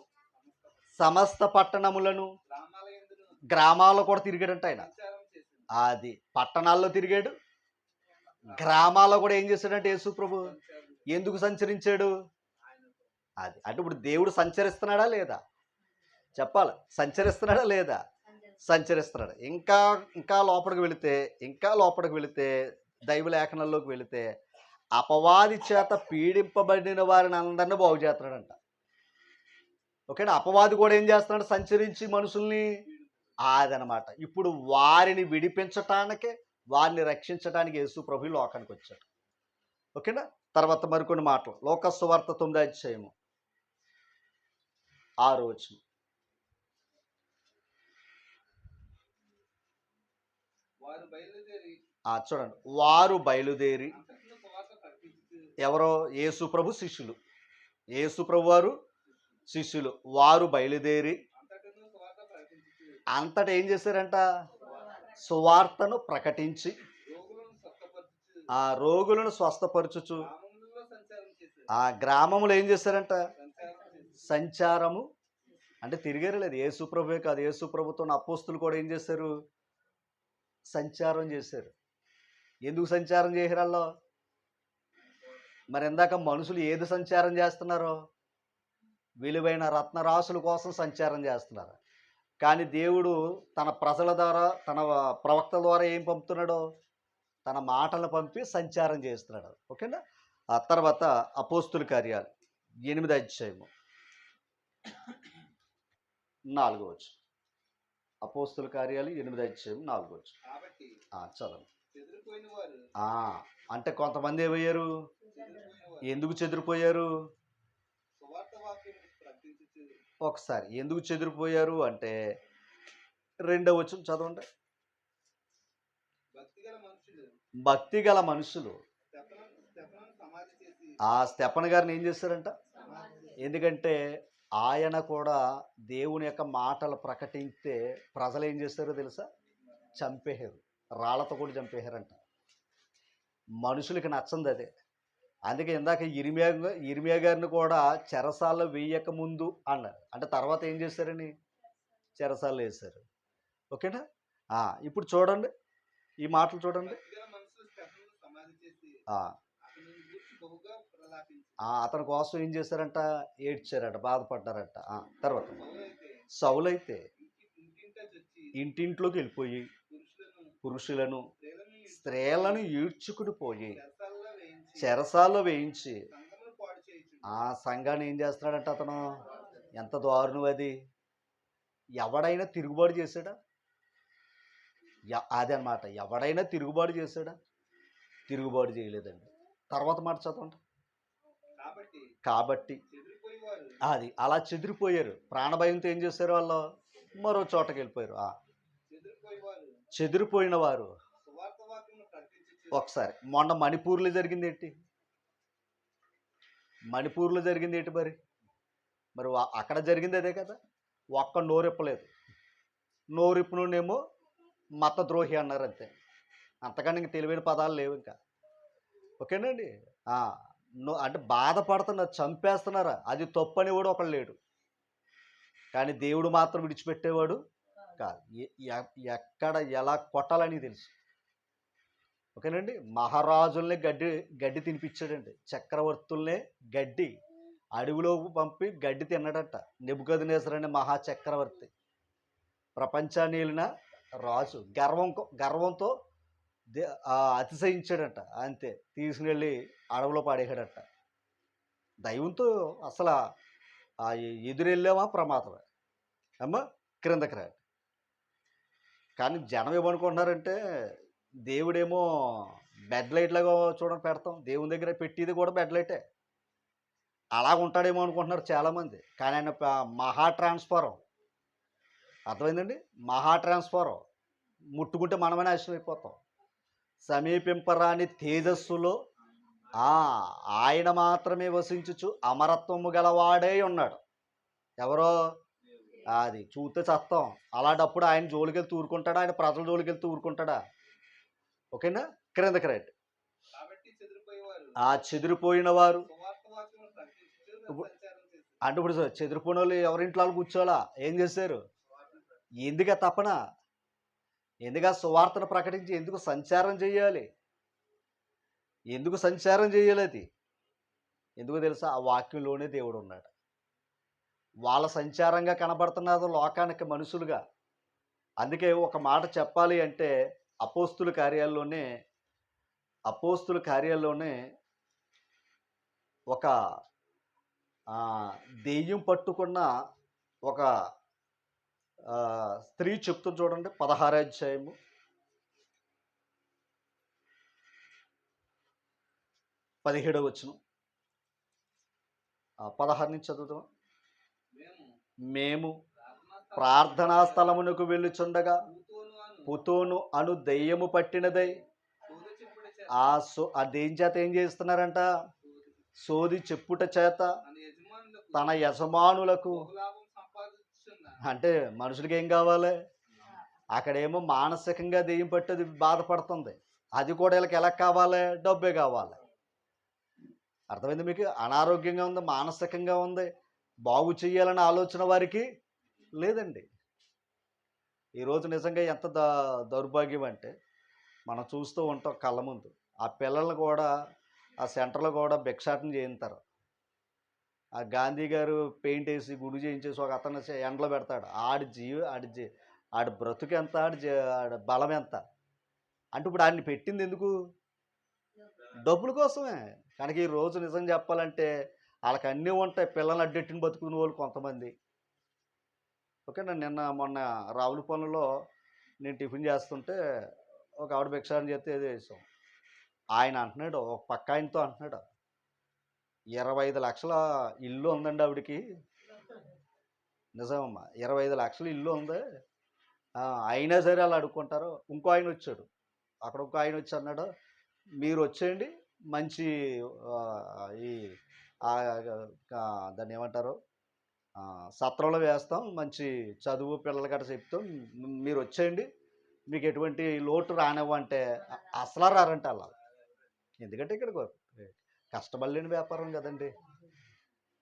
[SPEAKER 1] సమస్త పట్టణములను, గ్రామాల్లో కూడా తిరిగాడంట ఆయన. అది పట్టణాల్లో తిరిగాడు, గ్రామాల్లో కూడా ఏం చేశాడంటే యేసు ప్రభు. ఎందుకు సంచరించాడు? అది అంటే ఇప్పుడు దేవుడు సంచరిస్తున్నాడా లేదా చెప్పాలి, సంచరిస్తున్నాడా లేదా? సంచరిస్తున్నాడు. ఇంకా ఇంకా లోపలికి వెళితే, ఇంకా లోపలికి వెళితే, దైవ లేఖనాల్లోకి వెళితే అపవాది చేత పీడింపబడిన వారిని అందరినీ బాగు చేస్తున్నాడంట. ఓకేనా? అపవాది కూడా ఏం చేస్తున్నాడు? సంచరించి మనుషుల్ని, అదనమాట. ఇప్పుడు వారిని విడిపించటానికే, వారిని రక్షించడానికి యేసు ప్రభు లోకానికి వచ్చాడు. ఓకేనా? తర్వాత మరికొన్ని మాటలు. లోక సువార్త 9వ అధ్యాయము 6వ వచనం. చూడండి, వారు బయలుదేరి, ఎవరో? యేసు ప్రభు శిష్యులు, యేసు ప్రభు వారు శిష్యులు, వారు బయలుదేరి అంతటా ఏం చేశారంట? సువార్తను ప్రకటించి ఆ రోగులను స్వస్థపరచుచు ఆ గ్రామములు ఏం చేశారంట? సంచారము అంటే తిరిగారు లేదు. యేసు ప్రభువే కాదు, యేసు ప్రభుతో అపోస్తులు కూడా ఏం చేశారు? సంచారం చేశారు. ఎందుకు సంచారం చేసిరాల్లో? మరి ఇందాక మనుషులు ఏది సంచారం చేస్తున్నారో? విలువైన రత్నరాశుల కోసం సంచారం చేస్తున్నారు. కానీ దేవుడు తన ప్రజల ద్వారా, తన ప్రవక్తల ద్వారా ఏం పంపుతున్నాడో? తన మాటలు పంపి సంచారం చేస్తున్నాడు. ఓకేనా? ఆ తర్వాత అపోస్తుల కార్యాలు 8వ అధ్యాయము 4వ వచనం. అపోస్తుల కార్యాలు 8వ అధ్యాయం 4వ వచనం. చదవండి. అంటే కొంతమంది ఏమయ్యారు? ఎందుకు చెదిరిపోయారు? ఒకసారి ఎందుకు చెదిరిపోయారు అంటే 2వ వచనం చదవండి. భక్తి గల మనుషులు ఆ స్తెఫను గారిని ఏం చేశారంట? ఎందుకంటే ఆయన కూడా దేవుని యొక్క మాటలు ప్రకటిస్తే ప్రజలు ఏం చేస్తారో తెలుసా? చంపేశారు, రాళ్లతో కూడా చంపేశారంట. మనుషులకి నచ్చంది అదే. అందుకే ఇందాక ఇర్మియా గారిని కూడా చెరసాల్లో వేయక ముందు అన్నారు. అంటే తర్వాత ఏం చేశారని చెరసాల్లో వేశారు. ఓకేనా? ఇప్పుడు చూడండి, ఈ మాటలు చూడండి. అతని కోసం ఏం చేశారంట? ఏడ్చారట, బాధపడ్డారట. తర్వాత సౌలైతే ఇంటింట్లోకి వెళ్ళిపోయి పురుషులను స్త్రీలను ఈడ్చుకుని పోయి చెరసాల్లో వేయించి ఆ సంఘాన్ని ఏం చేస్తున్నాడంట అతను? ఎంత దారుణం అది! ఎవడైనా తిరుగుబాటు చేశాడా? అది అన్నమాట. ఎవడైనా తిరుగుబాటు చేశాడా? తిరుగుబాటు చేయలేదండి. తర్వాత మాట చదవండి. కాబట్టి అది అలా చెదిరిపోయారు. ప్రాణభయంతో ఏం చేశారు? వాళ్ళు మరో చోటకి వెళ్ళిపోయారు. చెదిరిపోయిన వారు ఒకసారి మొన్న మణిపూర్లో జరిగింది ఏంటి? మణిపూర్లో జరిగింది ఏంటి? మరి అక్కడ జరిగింది అదే కదా. ఒక్క నోరెప్పలేదు. నోరిప్పునేమో మతద్రోహి అన్నారు, అంతే. అంతకన్నా ఇంక తెలివైన పదాలు లేవు ఇంకా. ఓకేనండి? అంటే బాధపడుతున్నారు, చంపేస్తున్నారా? అది తప్పని కూడా ఒకళ్ళు లేడు. కానీ దేవుడు మాత్రం విడిచిపెట్టేవాడు కాదు. ఎక్కడ ఎలా కొట్టాలని తెలుసు. ఓకేనండి? మహారాజుల్ని గడ్డి తినిపించాడండి. చక్రవర్తుల్నే గడ్డి అడవిలోకి పంపి గడ్డి తిన్నాడట. నెబుకద్నెజరు అనే మహా చక్రవర్తి, ప్రపంచాన్ని ఏలిన రాజు, గర్వంతో అతిశయించాడట. అంతే, తీసుకువెళ్ళి అడవిలో పాడేశాడట. దైవంతో అసలు ఎదురెళ్ళామా ప్రమాదమే అమ్మా, క్రిందకి రా. కానీ జనం ఏమనుకుంటున్నారంటే దేవుడేమో బెడ్ లైట్ లాగా చూడండి పెడతాం. దేవుని దగ్గర పెట్టేది కూడా బెడ్ లైటే. అలా ఉంటాడేమో అనుకుంటున్నారు చాలామంది. కానీ ఆయన మహా ట్రాన్స్ఫారం. అర్థమైందండి? మహా ట్రాన్స్ఫారం. ముట్టుకుంటే మనమే నాశనం అయిపోతాం. సమీపింపరాని తేజస్సులో ఆయన మాత్రమే వసించుచు అమరత్వము గలవాడే ఉన్నాడు. ఎవరో? అది చూస్తే చస్తాం. అలాంటప్పుడు ఆయన జోలికెళ్తూ ఊరుకుంటాడా? ఆయన ప్రజల జోలికెళ్తూ ఊరుకుంటాడా? ఓకేనా? క్రిందకి రైట్. చెదిరిపోయిన వారు అంటే ఇప్పుడు చెదిరిపోయిన వాళ్ళు ఎవరింట్లో కూర్చోవాలా? ఏం చేశారు? ఎందుక తపన? ఎందుకు సువార్తను ప్రకటించి ఎందుకు సంచారం చేయాలి? ఎందుకు సంచారం చేయాలి? అది ఎందుకు తెలుసా? ఆ వాక్యంలోనే దేవుడు ఉన్నాడు. వాళ్ళ సంచారంగా కనబడుతున్నారు లోకానికి మనుషులుగా. అందుకే ఒక మాట చెప్పాలి అంటే అపోస్తుల కార్యాల్లోనే అపోస్తుల కార్యాల్లోనే ఒక దెయ్యం పట్టుకున్న ఒక స్త్రీ చెప్తుంది చూడండి, 16వ అధ్యాయము 17వ వచనం. 16 నుంచి చదువుతాం. మేము ప్రార్థనా స్థలమునకు వెళ్ళుచుండగా పుతోను అను దెయ్యము పట్టినదై ఆ దెయ్యం చేత ఏం చేస్తున్నారంట? సోది చెప్పుట చేత తన యజమానులకు, అంటే మనుషులకి ఏం కావాలి? అక్కడేమో మానసికంగా దెయ్యం పట్టేది బాధపడుతుంది, అది కూడా వీళ్ళకి ఎలా కావాలి? డబ్బే కావాలి. అర్థమైంది మీకు? అనారోగ్యంగా ఉంది, మానసికంగా ఉంది, బాగు చేయాలనే ఆలోచన వారికి లేదండి. ఈరోజు నిజంగా ఎంత దౌర్భాగ్యం అంటే మనం చూస్తూ ఉంటాం కళ్ళ ముందు. ఆ పిల్లల్ని కూడా ఆ సెంటర్లో కూడా భిక్షాటన చేయిస్తారు. ఆ గాంధీ గారు పెయింట్ వేసి గుడి చేయించేసి ఒక అతను ఎండలో పెడతాడు. ఆడి బ్రతుకు ఎంత, ఆడి బలం ఎంత అంటే ఇప్పుడు ఆడిని పెట్టింది ఎందుకు? డబ్బుల కోసమే. కనుక ఈ రోజు నిజం చెప్పాలంటే వాళ్ళకి అన్నీ ఉంటాయి, పిల్లల్ని అడ్డెట్టిన బతుకునే వాళ్ళు కొంతమంది. ఓకేనా? మొన్న రావులపల్లిలో నేను టిఫిన్ చేస్తుంటే ఒక ఆవిడ భిక్షాటన చేస్తే ఏదో వేసాం. ఆయన అంటున్నాడు, ఒక పక్క ఆయనతో అంటున్నాడు, 25 లక్షల ఇల్లు ఉందండి ఆవిడికి. నిజమమ్మా, 25 లక్షల ఇల్లు ఉంది, అయినా సరే వాళ్ళు అడుక్కుంటారు. ఇంకో ఆయన వచ్చాడు, అక్కడ ఇంకో ఆయన వచ్చి అన్నాడు, మీరు వచ్చేయండి మంచి ఈ దాన్ని ఏమంటారు, సత్రంలో వేస్తాం, మంచి చదువు పిల్లల గట్ట చెప్తాం, మీరు వచ్చేయండి, మీకు ఎటువంటి లోటు రానివ్వంటే అసలు రారంట అలా. ఎందుకంటే ఇక్కడ కష్టపడలేని వ్యాపారం కదండి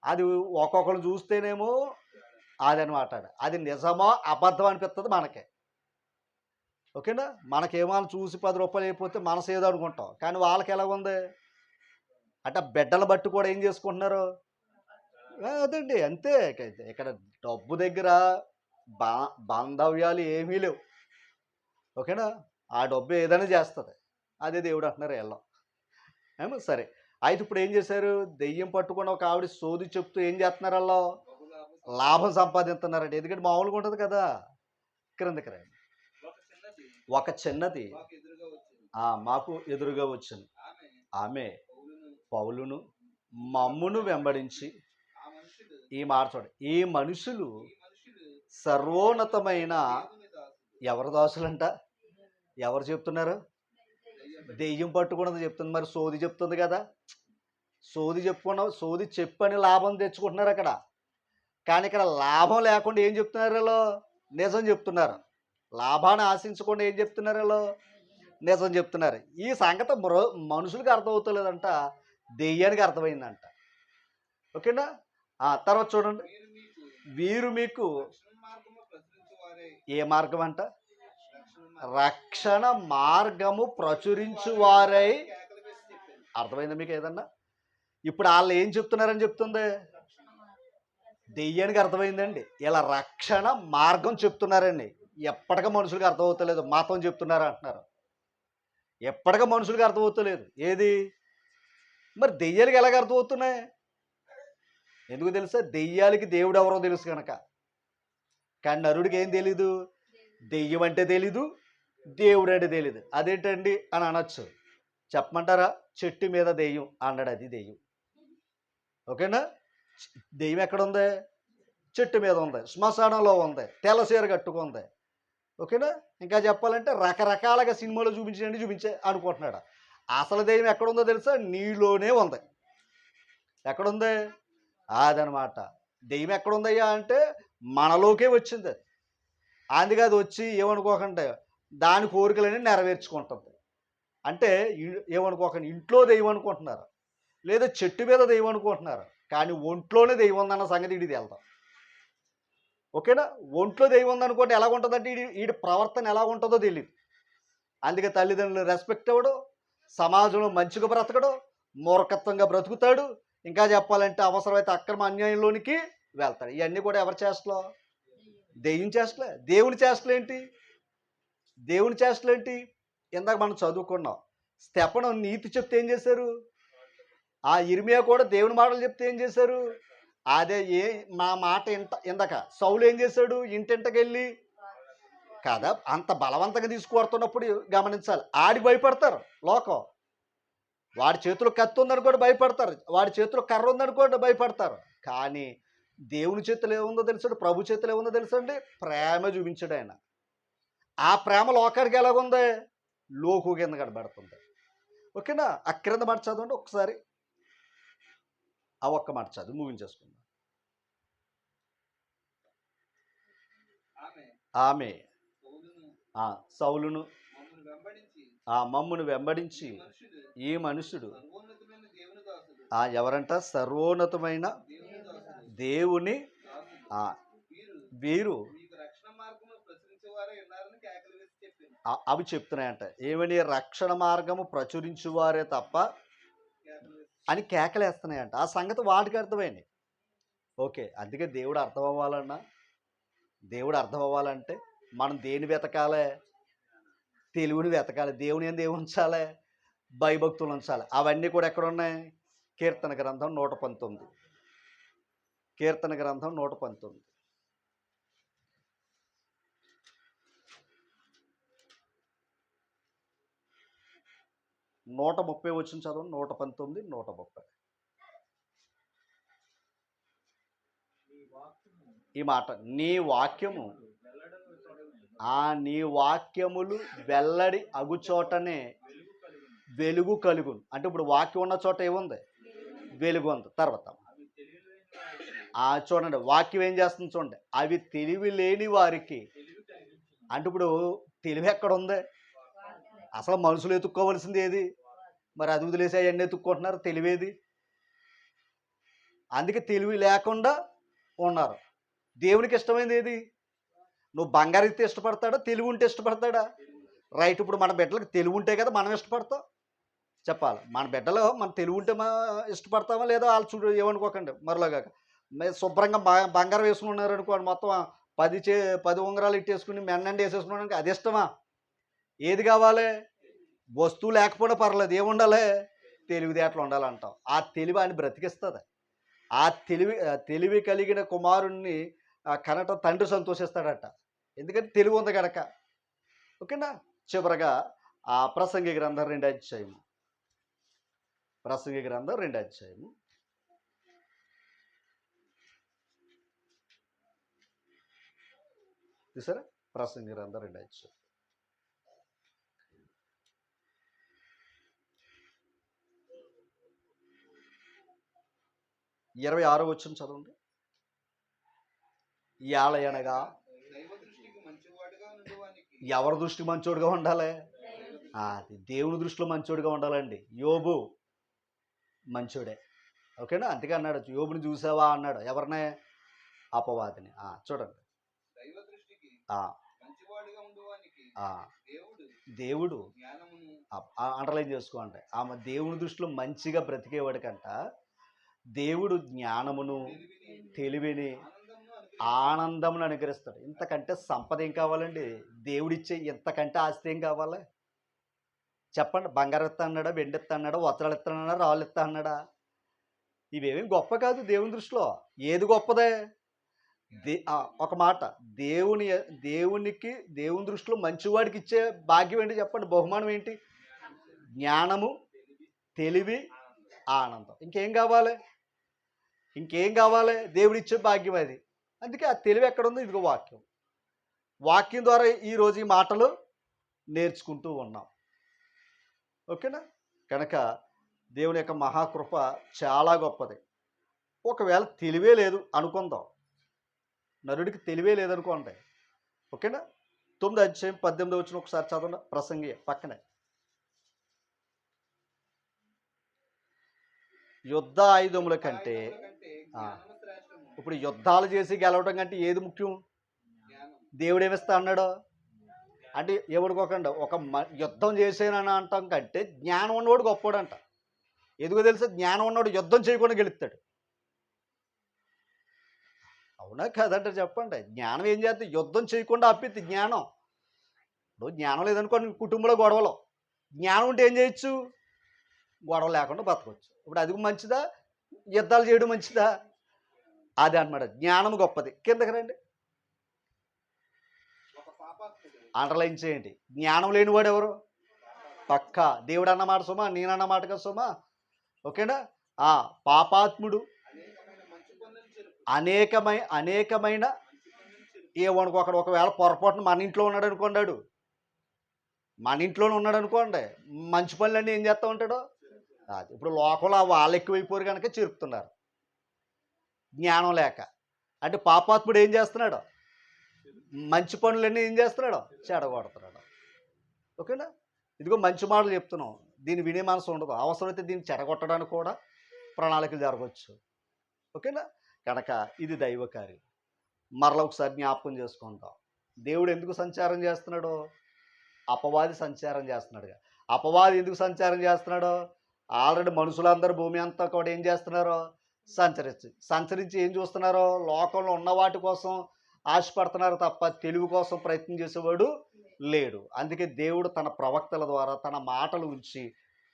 [SPEAKER 1] అది. ఒక్కొక్కరు చూస్తేనేమో అదనమాట, అది నిజమో అబద్ధం అనిపిస్తుంది మనకే. ఓకేనా? మనకేమో చూసి 10 రూపాయలు అయిపోతే మనసు ఏదో అనుకుంటాం, కానీ వాళ్ళకి ఎలా ఉంది అంటే బిడ్డలు బట్టి కూడా ఏం చేసుకుంటున్నారు అదండి. అంతే. ఇక్కడ డబ్బు దగ్గర బాంధవ్యాలు ఏమీ లేవు. ఓకేనా? ఆ డబ్బు ఏదైనా చేస్తుంది, అదే దేవుడు అంటున్నారు వెళ్ళం. ఏమో సరే. అయితే ఇప్పుడు ఏం చేశారు? దెయ్యం పట్టుకుని ఒక ఆవిడ సోది చెప్తూ ఏం చేస్తున్నారు? వాళ్ళు లాభం సంపాదిస్తున్నారండి. ఎందుకంటే మామూలుగా ఉంటుంది కదా. క్రిందకి రండి. ఒక చిన్నది మాకు ఎదురుగా వచ్చింది. ఆమె పౌలును మమ్మును వెంబడించి, ఈ మాట చూడండి, ఈ మనుషులు సర్వోన్నతమైన ఎవరి దాసులంట? ఎవరు చెప్తున్నారు? దెయ్యం పట్టుకున్నది చెప్తుంది. మరి సోది చెప్తుంది కదా, సోది చెప్పుకున్నావు, సోది చెప్పని లాభం తెచ్చుకుంటున్నారు అక్కడ. కానీ ఇక్కడ లాభం లేకుండా ఏం చెప్తున్నారు వీళ్ళు? నిజం చెప్తున్నారు. లాభాన్ని ఆశించకుండా ఏం చెప్తున్నారు వీళ్ళు? నిజం చెప్తున్నారు. ఈ సంగతి మనుషులకు అర్థమవుతలేదంట, దెయ్యానికి అర్థమైందంట. ఓకేనా? తర్వాత చూడండి, వీరు మీకు ఏ మార్గం అంట? రక్షణ మార్గము ప్రచురించువారై. అర్థమైందా మీకు ఏదన్నా? ఇప్పుడు వాళ్ళు ఏం చెప్తున్నారని చెప్తుంది? దెయ్యానికి అర్థమైందండి. ఇలా రక్షణ మార్గం చెప్తున్నారండి. ఎప్పటికీ మనుషులకు అర్థమవుతలేదు, మతం చెప్తున్నారు అంటున్నారు. ఎప్పటికీ మనుషులకు అర్థమవుతలేదు. ఏది మరి దెయ్యాలకి ఎలాగ అర్థమవుతున్నాయి? ఎందుకు తెలుసా? దెయ్యాలకి దేవుడు ఎవరో తెలుసు కనుక. కానీ నరుడికి ఏం తెలీదు, దెయ్యం అంటే తెలీదు, దేవుడు అంటే తెలీదు. అదేంటండి అని అనొచ్చు. చెప్పమంటారా? చెట్టు మీద దెయ్యం అన్నాడు, అది దెయ్యం. ఓకేనా? దెయ్యం ఎక్కడుంది? చెట్టు మీద ఉంది, శ్మశానంలో ఉంది, తెల్లసీర కట్టుకుంది. ఓకేనా? ఇంకా చెప్పాలంటే రకరకాలుగా సినిమాలో చూపించే అనుకుంటున్నాడు. అసలు దెయ్యం ఎక్కడుందో తెలుసా? నీలోనే ఉంది. ఎక్కడుంది? అదనమాట. దెయ్యం ఎక్కడుందయ్యా అంటే మనలోకే వచ్చింది అది. అందుకే అది వచ్చి ఏమనుకోకండి దాని కోరికలని నెరవేర్చుకుంటుంది. అంటే ఏమనుకోకండి ఇంట్లో దెయ్యం అనుకుంటున్నారు, లేదా చెట్టు మీద దెయ్యం అనుకుంటున్నారు, కానీ ఒంట్లోనే దెయ్యం ఉందన్న సంగతి ఇది వెళ్తాం. ఓకేనా? ఒంట్లో దెయ్యం ఉందనుకోండి ఎలాగుంటుందంటే వీడి ప్రవర్తన ఎలా ఉంటుందో తెలియదు. అందుకే తల్లిదండ్రులు రెస్పెక్ట్ ఇవ్వడు, సమాజంలో మంచిగా బ్రతకడు, మూర్ఖత్వంగా బ్రతుకుతాడు. ఇంకా చెప్పాలంటే అవసరమైతే అక్రమ అన్యాయంలోనికి వెళ్తాడు. ఇవన్నీ కూడా ఎవరి చేష్టలో? దెయ్యం చేష్టలే. దేవుని చేష్టలేంటి? దేవుని చేష్టలేంటి? ఇందాక మనం చదువుకున్నాం. స్తెఫను నీతి చెప్తే ఏం చేశారు? ఆ ఇర్మియా కూడా దేవుని మాటలు చెప్తే ఏం చేశారు? అదే మా మాట ఇందాక సౌలు ఏం చేశాడు? ఇంటింటకెళ్ళి కదా, అంత బలవంతంగా తీసుకువడుతున్నప్పుడు గమనించాలి. ఆడికి భయపడతారు లోకం. వాడి చేతిలో కత్తి ఉందని కూడా భయపడతారు, వాడి చేతిలో కర్ర ఉందని కూడా భయపడతారు. కానీ దేవుని చేతిలో ఏముందో తెలుసండి, ప్రభు చేతిలో ఏముందో తెలుసండి? ప్రేమ చూపించాడు ఆయన. ఆ ప్రేమ లోకానికి ఎలాగుంది? లోకు కింద కనబడుతుంది. ఓకేనా? ఆ క్రింద మాట చదవండి ఒకసారి. ఆ ఒక్క మాట చదువు ముగించేసుకుందాం. ఆమె సౌలును మమ్మును వెంబడించి ఈ మనుషుడు ఎవరంట? సర్వోన్నతమైన దేవుని వీరు అవి చెప్తున్నాయంట. ఏమని? రక్షణ మార్గము ప్రచురించువారే తప్ప అని కేకలేస్తున్నాయంట. ఆ సంగతి వాటికి అర్థమైంది. ఓకే, అందుకే దేవుడు అర్థం అవ్వాలన్నా, దేవుడు అర్థం అవ్వాలంటే మనం దేని వెతకాలే? తెలివిని వెతకాలి. దేవుని ఏంది ఉంచాలి? భయభక్తులు ఉంచాలి. అవన్నీ కూడా ఎక్కడున్నాయి? కీర్తన గ్రంథం 119. కీర్తన గ్రంథం 119. 130 వచ్చిన చదవండి. 119, 130. ఈ మాట, నీ వాక్యము నీ వాక్యములు వెల్లడి అగుచోటనే వెలుగు కలుగును. అంటే ఇప్పుడు వాక్యం ఉన్న చోట ఏముంది? వెలుగు ఉంది. తర్వాత చూడండి, వాక్యం ఏం చేస్తుంది చూడండి. అవి తెలివి లేని వారికి. అంటే ఇప్పుడు తెలివి ఎక్కడ ఉంది? అసలు మనుషులు ఎత్తుక్కోవలసింది ఏది? మరి అది వదిలేసి అవన్నీ ఎత్తుక్కుంటున్నారు. తెలివేది? అందుకే తెలివి లేకుండా ఉన్నారు. దేవునికి ఇష్టమైంది ఏది? నువ్వు బంగారు ఇస్తే ఇష్టపడతాడా? తెలివి ఉంటే ఇష్టపడతాడా? రైట్. ఇప్పుడు మన బిడ్డలకు తెలివి ఉంటే కదా మనం ఇష్టపడతాం. చెప్పాలి, మన బిడ్డలు మన తెలివి ఉంటే ఇష్టపడతామా లేదా? వాళ్ళు చూడు ఏమనుకోకండి మరలాగా. శుభ్రంగా బంగారం వేసుకున్నారు అనుకోండి, మొత్తం 10 ఉంగరాలు ఇట్టేసుకుని మెన్నండి వేసేసుకున్నానికి అది ఇష్టమా? ఏది కావాలి? వస్తువు లేకపోయినా పర్లేదు, ఏముండాలి? తెలివితేటలు ఉండాలంటాం. ఆ తెలివి ఆయన బ్రతికిస్తుంది. ఆ తెలివి కలిగిన కుమారుణ్ణి కనట తండ్రి సంతోషిస్తాడట. ఎందుకంటే తెలివి ఉంది కనుక. ఓకేనా? చివరగా ప్రసంగి గ్రంథం 2వ అధ్యాయము. ప్రసంగి గ్రంథం 2వ అధ్యాయము. చూసారా? ప్రసంగి గ్రంథం 2వ అధ్యాయం. 26వ వచనం చదవండి. యాలయనగా ఎవరి దృష్టి మంచోడుగా ఉండాలి? అది దేవుని దృష్టిలో మంచోడుగా ఉండాలండి. యోబు మంచోడే. ఓకేనా? అందుకే అన్నాడు, యోబుని చూసావా అన్నాడు. ఎవరినే? అపవాదిని. చూడండి, దేవుడు అండర్లైన్ చేసుకోండి. ఆమె దేవుని దృష్టిలో మంచిగా బ్రతికేవాడి కంట దేవుడు జ్ఞానమును, తెలివిని, ఆనందమును అనుగ్రహిస్తాడు. ఇంతకంటే సంపద ఏం కావాలండి? దేవుడిచ్చే ఇంతకంటే ఆస్తి ఏం కావాలి? చెప్పండి. బంగారం ఇస్తా అన్నాడా? వెండి ఇస్తా అన్నాడా? వస్త్రాలు ఇస్తా అన్నాడా? రాళ్ళు ఇస్తా అన్నాడా? ఇవేమీ గొప్ప కాదు దేవుని దృష్టిలో. ఏది గొప్పదే? ఒక మాట, దేవునికి దేవుని దృష్టిలో మంచివాడికి ఇచ్చే భాగ్యం ఏంటి చెప్పండి? బహుమానం ఏంటి? జ్ఞానము, తెలివి, ఆనందం. ఇంకేం కావాలి? ఇంకేం కావాలి? దేవుడిచ్చే భాగ్యం అది. అందుకే ఆ తెలివి ఎక్కడుందో? ఇదిగో వాక్యం. వాక్యం ద్వారా ఈరోజు ఈ మాటలు నేర్చుకుంటూ ఉన్నాం. ఓకేనా? కనుక దేవుని యొక్క మహాకృప చాలా గొప్పది. ఒకవేళ తెలివే లేదు అనుకుందాం, నరుడికి తెలివే లేదనుకోండి. ఓకేనా? 9వ అధ్యాయం 18వ వచనం ఒకసారి చదవండి. ప్రసంగి పక్కనే. యుద్ధ ఆయుధముల కంటే ఇప్పుడు యుద్ధాలు చేసి గెలవడం కంటే ఏది ముఖ్యం? దేవుడు ఏమిస్తా అన్నాడు అంటే ఏమనుకోకండి, ఒక యుద్ధం చేసేనని అంటాం కంటే జ్ఞానం ఉన్నవాడు గొప్పవాడంట. ఎందుకో తెలుసా? జ్ఞానం ఉన్నవాడు యుద్ధం చేయకుండా గెలుస్తాడు. అవునా కాదంటే చెప్పండి. జ్ఞానం ఏం చేద్ది? యుద్ధం చేయకుండా ఆపిద్ది జ్ఞానం. ఇప్పుడు జ్ఞానం లేదనుకోండి కుటుంబంలో గొడవలు. జ్ఞానం ఉంటే ఏం చేయొచ్చు? గొడవ లేకుండా బతకొచ్చు. ఇప్పుడు అది మంచిదా? యుద్ధాలు చేయడం మంచిదా? అది అన్నమాట. జ్ఞానం గొప్పది. కిందకి రండి. అండర్‌లైన్ చేయండి. జ్ఞానం లేనివాడు ఎవరు? పక్కా. దేవుడన్న మాట సుమా, నేనన్న మాట కదా సుమా. ఓకేనా? ఆ! పాపాత్ముడు అనేకమైన ఏమనుకో అక్కడ ఒకవేళ పొరపాటున మన ఇంట్లో ఉన్నాడనుకోండి ఆడు. మన ఇంట్లోనే ఉన్నాడనుకోండి. మంచి పనులన్నీ ఏం చేస్తా ఉంటాడు? అది. ఇప్పుడు లోకంలో వాళ్ళు ఎక్కువైపోయారు గనుక చెరుపుతున్నారు. జ్ఞానం లేక. అంటే పాపాత్ముడు ఏం చేస్తున్నాడు? మంచి పనులన్నీ ఏం చేస్తున్నాడు? చెడగొడుతున్నాడు. ఓకేనా? ఇదిగో మంచి మాటలు చెప్తున్నాం. దీన్ని వినే మనసు ఉండదు. అవసరమైతే దీన్ని చెడగొట్టడానికి కూడా ప్రణాళికలు జరగొచ్చు. ఓకేనా? కనుక ఇది దైవ కార్యం. మరలా ఒకసారి జ్ఞాపకం చేసుకుందాం. దేవుడు ఎందుకు సంచారం చేస్తున్నాడు? అపవాది సంచారం చేస్తున్నాడుగా. అపవాది ఎందుకు సంచారం చేస్తున్నాడు? ఆల్రెడీ మనుషులందరూ భూమి అంతా కూడా ఏం చేస్తున్నారు? సంచరించి ఏం చూస్తున్నారు? లోకంలో ఉన్న వాటి కోసం ఆశపడుతున్నారు తప్ప తెలివి కోసం ప్రయత్నం చేసేవాడు లేడు. అందుకే దేవుడు తన ప్రవక్తల ద్వారా తన మాటలు ఉంచి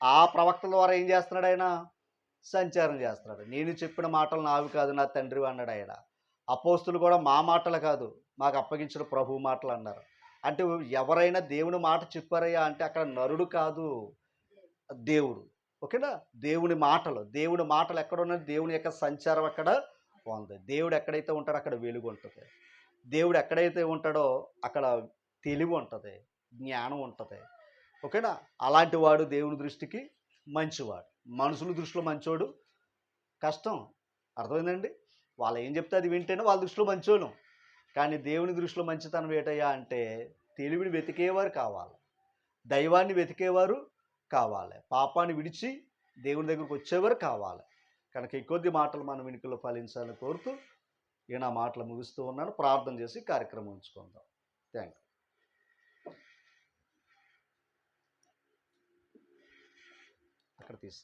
[SPEAKER 1] ఆ ప్రవక్తల ద్వారా ఏం చేస్తున్నాడు ఆయన? సంచారం చేస్తున్నాడు. నేను చెప్పిన మాటలు నావి కాదు నా తండ్రివి అన్నాడు ఆయన. అపోస్తులు కూడా మా మాటలు కాదు మాకు అప్పగించిన ప్రభువు మాటలు అన్నారు. అంటే ఎవరైనా దేవుని మాట చెప్పారయ్యా అంటే అక్కడ నరుడు కాదు దేవుడు. ఓకేనా? దేవుని మాటలు ఎక్కడ ఉన్నాయి? దేవుని యొక్క సంచారం అక్కడ ఉంది. దేవుడు ఎక్కడైతే ఉంటాడో అక్కడ వెలుగు ఉంటుంది. దేవుడు ఎక్కడైతే ఉంటాడో అక్కడ తెలివి ఉంటుంది, జ్ఞానం ఉంటుంది. ఓకేనా? అలాంటి వాడు దేవుని దృష్టికి మంచివాడు. మనుషుల దృష్టిలో మంచోడు కష్టం. అర్థమైందండి? వాళ్ళు ఏం చెప్తే అది వింటేనే వాళ్ళ దృష్టిలో మంచోళ్ళం. కానీ దేవుని దృష్టిలో మంచితనం ఏంటయ్యా అంటే తెలివిని వెతికేవారు కావాలి, దైవాన్ని వెతికేవారు కావాలి, పాపాన్ని విడిచి దేవుని దగ్గరకు వచ్చేవారు కావాలి. కనుక ఈ కొద్ది మాటలు మన వెనుకలో ఫలించాలని కోరుతూ ఈ నా మాటలు ముగిస్తూ ఉన్నాను. ప్రార్థన చేసి కార్యక్రమం ఉంచుకుందాం. Thank you. అక్కడ తీసి